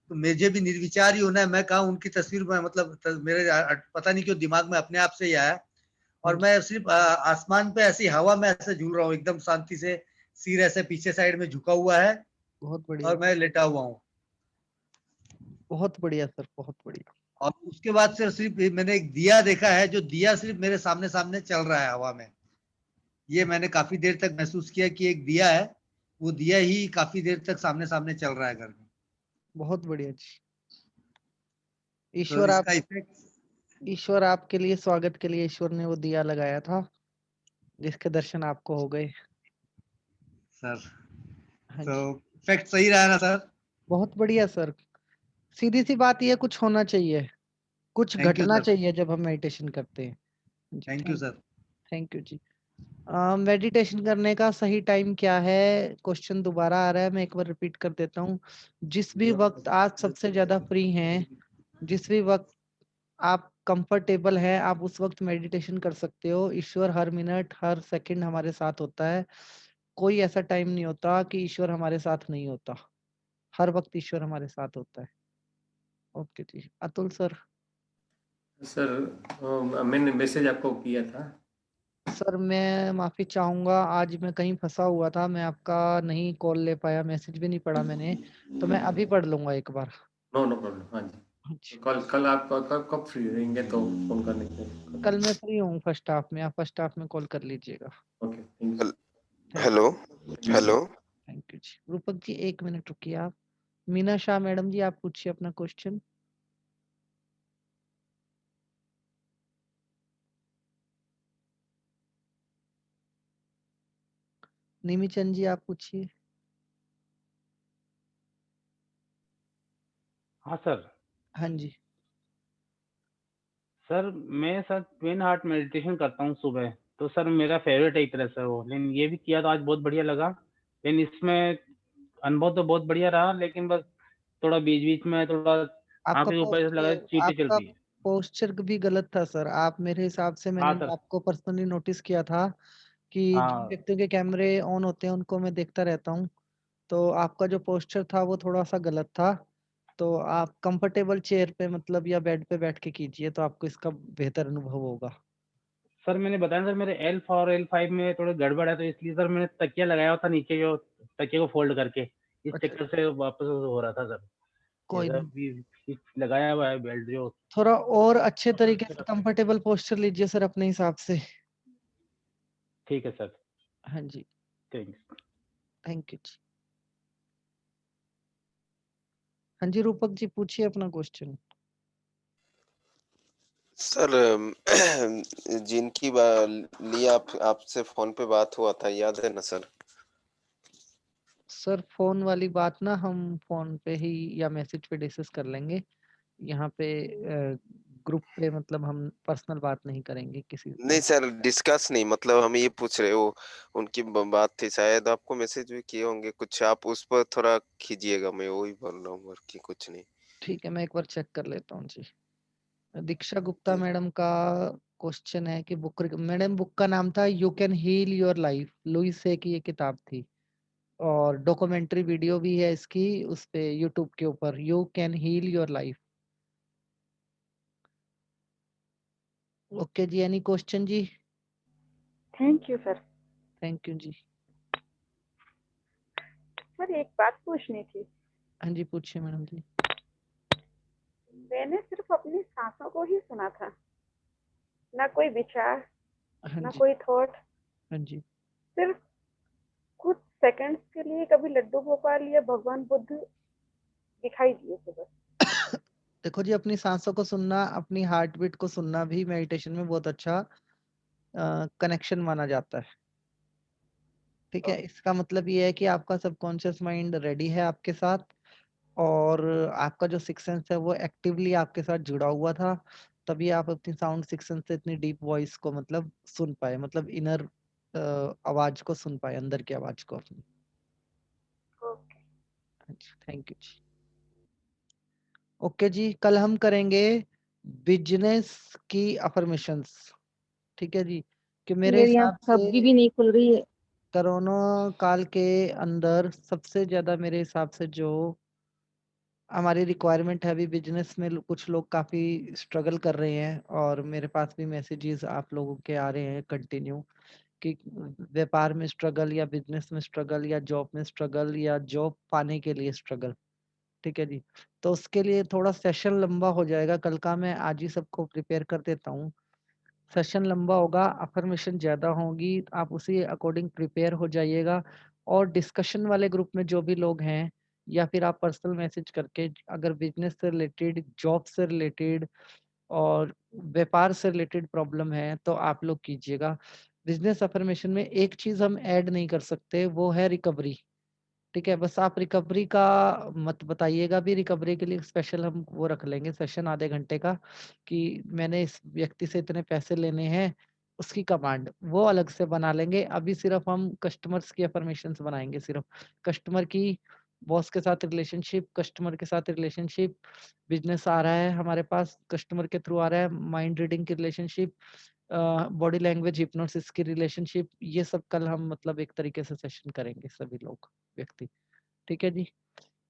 तो मुझे भी निर्विचार ही होना है। मैं कहा उनकी तस्वीर में मतलब मेरे पता नहीं क्यों दिमाग में अपने आप से ही आया और मैं सिर्फ आसमान पे ऐसी हवा में ऐसे झूल रहा हूँ एकदम शांति से, सिर ऐसे पीछे साइड में झुका हुआ है बहुत बढ़िया। और मैं लेटा हुआ हूँ। बहुत बढ़िया सर, बहुत बढ़िया। और उसके बाद से सिर्फ मैंने एक दिया देखा है, जो दिया सिर्फ मेरे सामने सामने चल रहा है हवा में। ये मैंने काफी देर तक महसूस किया कि एक दिया है, वो दिया ही काफी देर तक सामने सामने चल रहा है घर में। बहुत बढ़िया जी। तो इसका इफेक्ट ईश्वर आपके लिए स्वागत के लिए ईश्वर ने वो दिया लगाया था जिसके दर्शन आपको हो गए सर। हाँ तो जी। इफेक्ट सही रहा ना सर? बहुत बढ़िया सर। सीधी सी बात ये, कुछ होना चाहिए, कुछ थैंक यू घटना सर। चाहिए जब हम मेडिटेशन करते हैं। Thank you sir. Thank you जी। मेडिटेशन करने का सही टाइम क्या है? क्वेश्चन दोबारा आ रहा है, मैं एक बार रिपीट कर देता हूँ। जिस भी वक्त आप सबसे ज्यादा फ्री हैं, जिस भी वक्त आप कंफर्टेबल हैं, आप उस वक्त मेडिटेशन कर सकते हो। ईश्वर हर मिनट हर सेकंड हमारे साथ होता है। कोई ऐसा टाइम नहीं होता कि ईश्वर हमारे साथ नहीं होता। हर वक्त ईश्वर हमारे साथ होता है। ओके जी। अतुल सर। सर मैंने मैसेज आपको किया था। सर मैं माफी चाहूंगा, आज मैं कहीं फंसा हुआ था, मैं आपका नहीं कॉल ले पाया, मैसेज भी नहीं पढ़ा मैंने, तो मैं अभी पढ़ लूंगा एक बार। No problem. हाँ जी। कल आप कब फ्री रहेंगे तो फोन करने के लिए? कल मैं फ्री हूँ फर्स्ट हाफ में, आप फर्स्ट हाफ में कॉल कर लीजिएगा। Okay. Hello hello. Thank you जी। रूपक जी 1 मिनट रुकिए आप। मीना शाह मैडम जी आप पूछिए अपना क्वेश्चन। निमी चंद जी आप पूछिए। हाँ सर। हाँ जी। सर मैं सर ट्विन हार्ट मेडिटेशन करता हूँ सुबह, तो सर मेरा फेवरेट है एक तरह से वो, लेकिन ये भी किया तो आज बहुत बढ़िया लगा। लेकिन इसमें अनुभव तो बहुत बढ़िया रहा, लेकिन बस थोड़ा बीच बीच में थोड़ा आँख आपका के ऊपर ऐसा लगा चींटी चल आपका रही है। पोस्चर भी गलत था सर। आप मेरे हिसाब से, हाँ मैंने सर। आपको पर्सनली नोटिस किया था कि जिन हाँ व्यक्तियों के कैमरे ऑन होते हैं उनको मैं देखता रहता हूँ, तो आपका जो पोस्चर था वो थोड़ा सा गलत था। तो आप कंफर्टेबल चेयर पे मतलब या बेड पे बैठ के कीजिए, तो आपको इसका बेहतर अनुभव होगा। सर मैंने बताया सर, मेरे L4 और L5 में थोड़ा गड़बड़ है, तो इसलिए सर मैंने तकिया लगाया हुआ था नीचे, जो तकिया को फोल्ड करके, इस चक्कर से वापस हो रहा था सर। ये कोई सर नहीं, भी लगाया हुआ है बेल्ट जो। थोड़ा और अच्छे तरीके से कंफर्टेबल पोस्चर लीजिए सर अपने हिसाब से। ठीक है सर। हाँ जी। थैंक्स। थैंक यू जी। हाँ जी रूपक जी पूछिए अपना क्वेश्चन। सर जिनकी लिए आपसे फोन पे बात हुआ था, याद है ना सर? सर फोन वाली बात ना हम फोन पे ही या मैसेज पे डिस्कस कर लेंगे। यहाँ पे ग्रुप पे मतलब हम पर्सनल बात नहीं करेंगे किसी नहीं सर, डिस्कस नहीं, मतलब हम ये पूछ रहे हो, उनकी बात थी, शायद आपको मैसेज भी किए होंगे कुछ, आप उस पर थोड़ा कीजिएगा, मैं वही बोल रहा हूँ और की कुछ नहीं। ठीक है, मैं एक बार चेक कर लेता हूँ जी। दीक्षा गुप्ता मैडम का क्वेश्चन है कि मैडम बुक का नाम था you can heal your life, Louise से की ये किताब थी और डॉक्यूमेंट्री वीडियो भी है इसकी उस पे यूट्यूब के ऊपर, you can heal your life. Okay जी, एनी क्वेश्चन जी? Thank you sir. Thank you जी। सर एक बात पूछनी थी। हाँ जी पूछिए मैडम जी। मैंने सिर्फ अपनी सांसों को ही सुना था, ना कोई विचार, हाँ ना जी। कोई थॉट, हाँ जी। सिर्फ कुछ सेकंड्स के लिए कभी लड्डू गोपाल या भगवान बुद्ध दिखाई दिए थे बस। देखो जी, अपनी सांसों को सुनना, अपनी हार्ट बीट को सुनना भी मेडिटेशन में बहुत अच्छा कनेक्शन माना जाता है। ठीक है, इसका मतलब ये है कि आपका सबकॉन्शियस माइंड रेडी है आपके साथ और आपका जो सिक्स सेंस है वो एक्टिवली आपके साथ जुड़ा हुआ था, तभी आप अपनी साउंड सिक्स सेंस से इतनी डीप वॉइस को मतलब सुन पाए, मतलब इनर आवाज को सुन पाए, अंदर की आवाज को अपनी। थैंक यू जी। ओके जी, कल हम करेंगे बिजनेस की अफर्मेशंस। ठीक है जी, कि मेरे मेरी यहाँ हिसाब सब्जी से भी नहीं खुल रही है। कोरोना काल के अंदर सबसे ज्यादा मेरे हिसाब से जो हमारी रिक्वायरमेंट है अभी बिजनेस में, कुछ लोग काफी स्ट्रगल कर रहे हैं और मेरे पास भी मैसेजेस आप लोगों के आ रहे हैं कंटिन्यू कि व्यापार में स्ट्रगल या बिजनेस में स्ट्रगल या जॉब में स्ट्रगल या जॉब पाने के लिए स्ट्रगल। ठीक है जी, तो उसके लिए थोड़ा सेशन लंबा हो जाएगा कल का, मैं आज ही सबको प्रिपेयर कर देता हूँ। सेशन लंबा होगा, अफर्मेशन ज्यादा होगी, आप उसी अकॉर्डिंग प्रिपेयर हो जाइएगा। और डिस्कशन वाले ग्रुप में जो भी लोग हैं या फिर आप पर्सनल मैसेज करके अगर बिजनेस से रिलेटेड, जॉब से रिलेटेड और व्यापार से रिलेटेड प्रॉब्लम है तो आप लोग कीजिएगा। बिजनेस अफर्मेशन में एक चीज हम ऐड नहीं कर सकते, वो है रिकवरी। ठीक है, बस आप रिकवरी का मत बताइएगा, भी रिकवरी के लिए स्पेशल हम वो रख लेंगे सेशन आधे घंटे का कि मैंने इस व्यक्ति से इतने पैसे लेने हैं, उसकी कमांड वो अलग से बना लेंगे। अभी सिर्फ हम कस्टमर्स की अफर्मेशंस बनाएंगे, सिर्फ कस्टमर की, बॉस के साथ रिलेशनशिप, कस्टमर के साथ रिलेशनशिप, बिजनेस आ रहा है हमारे पास कस्टमर के थ्रू आ रहा है, माइंड रीडिंग की रिलेशनशिप, बॉडी लैंग्वेज हिप्नोसिस की रिलेशनशिप, ये सब कल हम मतलब एक तरीके से सेशन करेंगे सभी लोग व्यक्ति। ठीक है जी,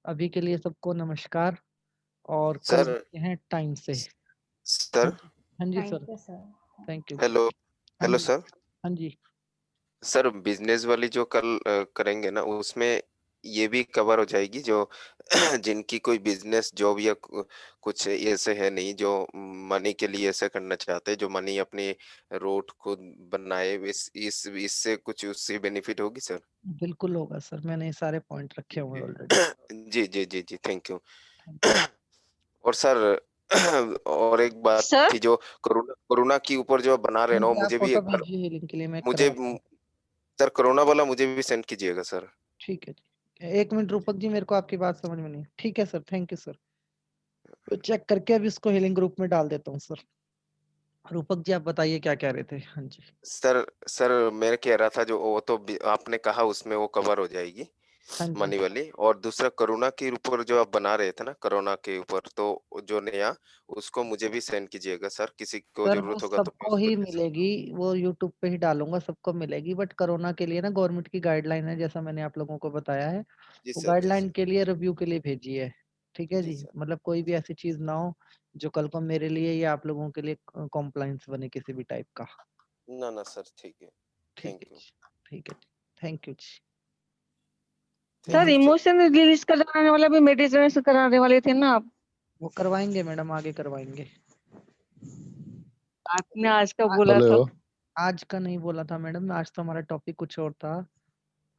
अभी के लिए सबको नमस्कार और कल सर मिलते हैं टाइम से। सर हाँ जी सर, थैंक यू। हेलो, हाँ हेलो जी। सर। हाँ जी। सर बिजनेस वाली जो कल करेंगे ना, उसमें ये भी कवर हो जाएगी जो जिनकी कोई बिजनेस जॉब या कुछ ऐसे है नहीं, जो मनी के लिए ऐसे करना चाहते हैं, जो मनी अपनी रोड खुद बनाए, इस इससे कुछ उससे बेनिफिट होगी सर? बिल्कुल होगा सर, मैंने ये सारे पॉइंट रखे हुए ऑलरेडी। जी जी जी जी, थैंक यू। और सर और एक बात सर थी, जो कोरोना कोरोना के ऊपर जो बना रहे हाँ ना, वो जी, आप मुझे भी फोटो एक बार, भेजिए हीलिंग के लिए, मैं मुझे करवाता हूँ। सर कोरोना वाला मुझे भी सेंड कीजिएगा सर। ठीक है जी, एक मिनट रूपक जी, मेरे को आपकी बात समझ में नहीं। ठीक है सर, थैंक यू सर, तो चेक करके अभी इसको हीलिंग ग्रुप में डाल देता हूँ सर। रूपक जी आप बताइए क्या कह रहे थे? हाँ जी। सर मैं कह रहा था, जो वो तो आपने कहा उसमें वो कवर हो जाएगी हाँ जी। मनी वाली, और दूसरा कोरोना के ऊपर जो आप बना रहे थे ना, कोरोना के ऊपर, तो जो नया, उसको मुझे भी सेंड कीजिएगा सर, किसी को सर वो जरूरत होगा तो मैं सबको उसको ही ले सकता मिलेगी, वो यूट्यूब पे ही डालूंगा, सबको मिलेगी, बट कोरोना के लिए ना गवर्नमेंट की गाइडलाइन है, जैसा मैंने आप लोगों को बताया है, हूँ। जी वो सर, जी गाइडलाइन सर, के लिए रिव्यू के लिए भेजी है। ठीक है जी जी, सर। मतलब कोई भी ऐसी चीज ना हो जो कल को मेरे लिए या आप लोगों के लिए कॉम्प्लाइंस बने किसी भी टाइप का। ना ना सर, ठीक है, ठीक थैंक है यू, जी, ठीक है जी, थैंक यू जी। Sir thank you sir. Emotion release कराने वाला भी मेडिटेशन कराने वाले थे ना आप? वो करवाएंगे मैडम, आगे करवाएंगे। आपने आज का आ- बोला था। आज का नहीं बोला था मैडम, आज तो हमारा टॉपिक कुछ और था,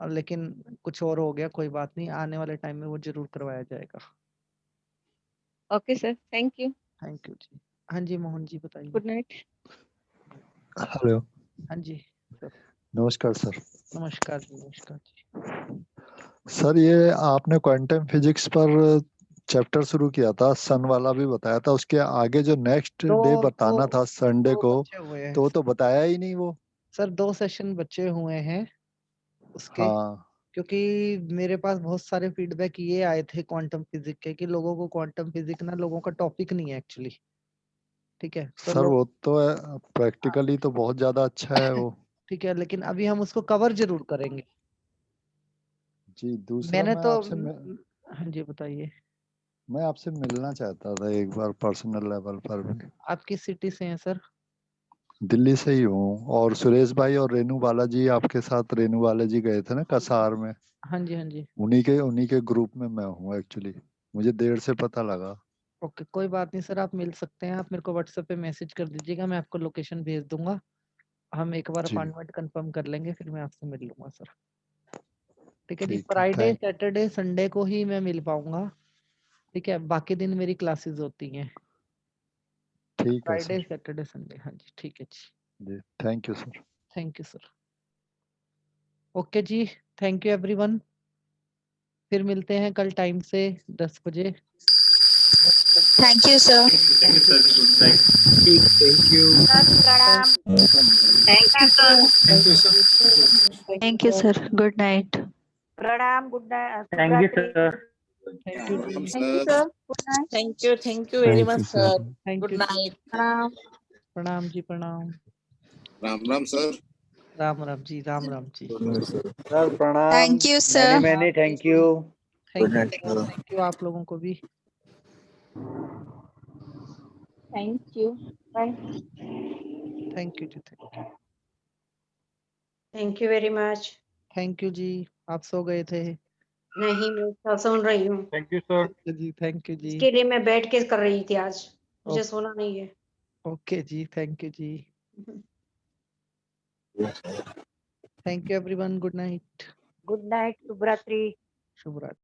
लेकिन कुछ और हो गया, कोई बात नहीं, आने वाले टाइम में वो जरूर करवाया जाएगा। Okay sir, thank you. Thank you जी। हाँ जी मोहन जी बताइए। Good night. हेलो, हाँ जी सर। नमस्कार सर। नमस्कार जी, नमस्कार जी। सर ये आपने क्वांटम फिजिक्स पर चैप्टर शुरू किया था, सन वाला भी बताया था, उसके आगे जो नेक्स्ट दो डे बताना था संडे दो को, बचे हुए हैं तो वो तो बताया ही नहीं वो। सर, 2 सेशन बचे हुए हैं उसके, हाँ क्योंकि मेरे पास बहुत सारे फीडबैक ये आए थे क्वांटम फिजिक्स के कि लोगों को क्वांटम फिजिक्स ना लोगों का टॉपिक नहीं है एक्चुअली। ठीक है, तो सर वो तो है, प्रैक्टिकली तो बहुत ज्यादा अच्छा है वो। ठीक है, लेकिन अभी हम उसको कवर जरूर करेंगे। जी दूसरा मैंने मैं तो आपसे हाँ जी, बताइए। मैं आपसे मिलना चाहता था एक बार पर्सनल लेवल पर भी। आप किस सिटी से हैं सर? दिल्ली से ही हूँ, और सुरेश भाई और रेनू बालाजी आपके साथ, रेनू बालाजी गए थे ना कसार में, हाँ जी, हाँ जी। उन्हीं के ग्रुप में मैं हूँ एक्चुअली, मुझे देर से पता लगा। ओके, कोई बात नहीं सर, आप मिल सकते हैं। आप मेरे को व्हाट्सएप पे मैसेज कर दीजिएगा, मैं आपको लोकेशन भेज दूंगा। हम एक बार जी अपॉइंटमेंट कंफर्म कर लेंगे, फिर मैं आपसे मिल लूंगा सर। ठीक है जी, ठीक है, फ्राइडे थैंक सैटरडे संडे को ही मैं मिल पाऊंगा। ठीक है, बाकी दिन मेरी क्लासेस होती हैं। ठीक है फ्राइडे सर। सैटरडे संडे, हाँ जी, ठीक है जी। जी thank you sir. Thank you sir. Okay जी, थैंक यू एवरीवन। फिर मिलते हैं कल टाइम से 10 बजे। Thank you sir. Thank you sir, good night. ठीक, थैंक यू। सर प्रणाम। Thank you sir. Thank you sir. Thank you sir, good night. प्रणाम, गुड नाइट, शुभ थैंक यू रात्रि। सर। थैंक यू जी। Thank you sir, good night. Thank you very thank much you sir. Sir. Thank good you. Night. प्रणाम। प्रणाम जी, प्रणाम। राम राम सर। राम राम जी, राम राम जी। सर प्रणाम। Thank you sir. Many thank you. Thank you sir, thank you आप लोगों को भी। Thank you. थैंक यू जी, thank you. Thank you very much. Thank you जी। आप सो गए थे? नहीं, मैं सुन रही हूँ। Thank you sir. ठीक है जी, थैंक यू जी। इसके लिए मैं बैठ के कर रही थी आज, मुझे सोना नहीं है। ओके जी, थैंक यू जी। Thank you everyone, good night. Good night, शुभ रात्रि। शुभ रात्रि।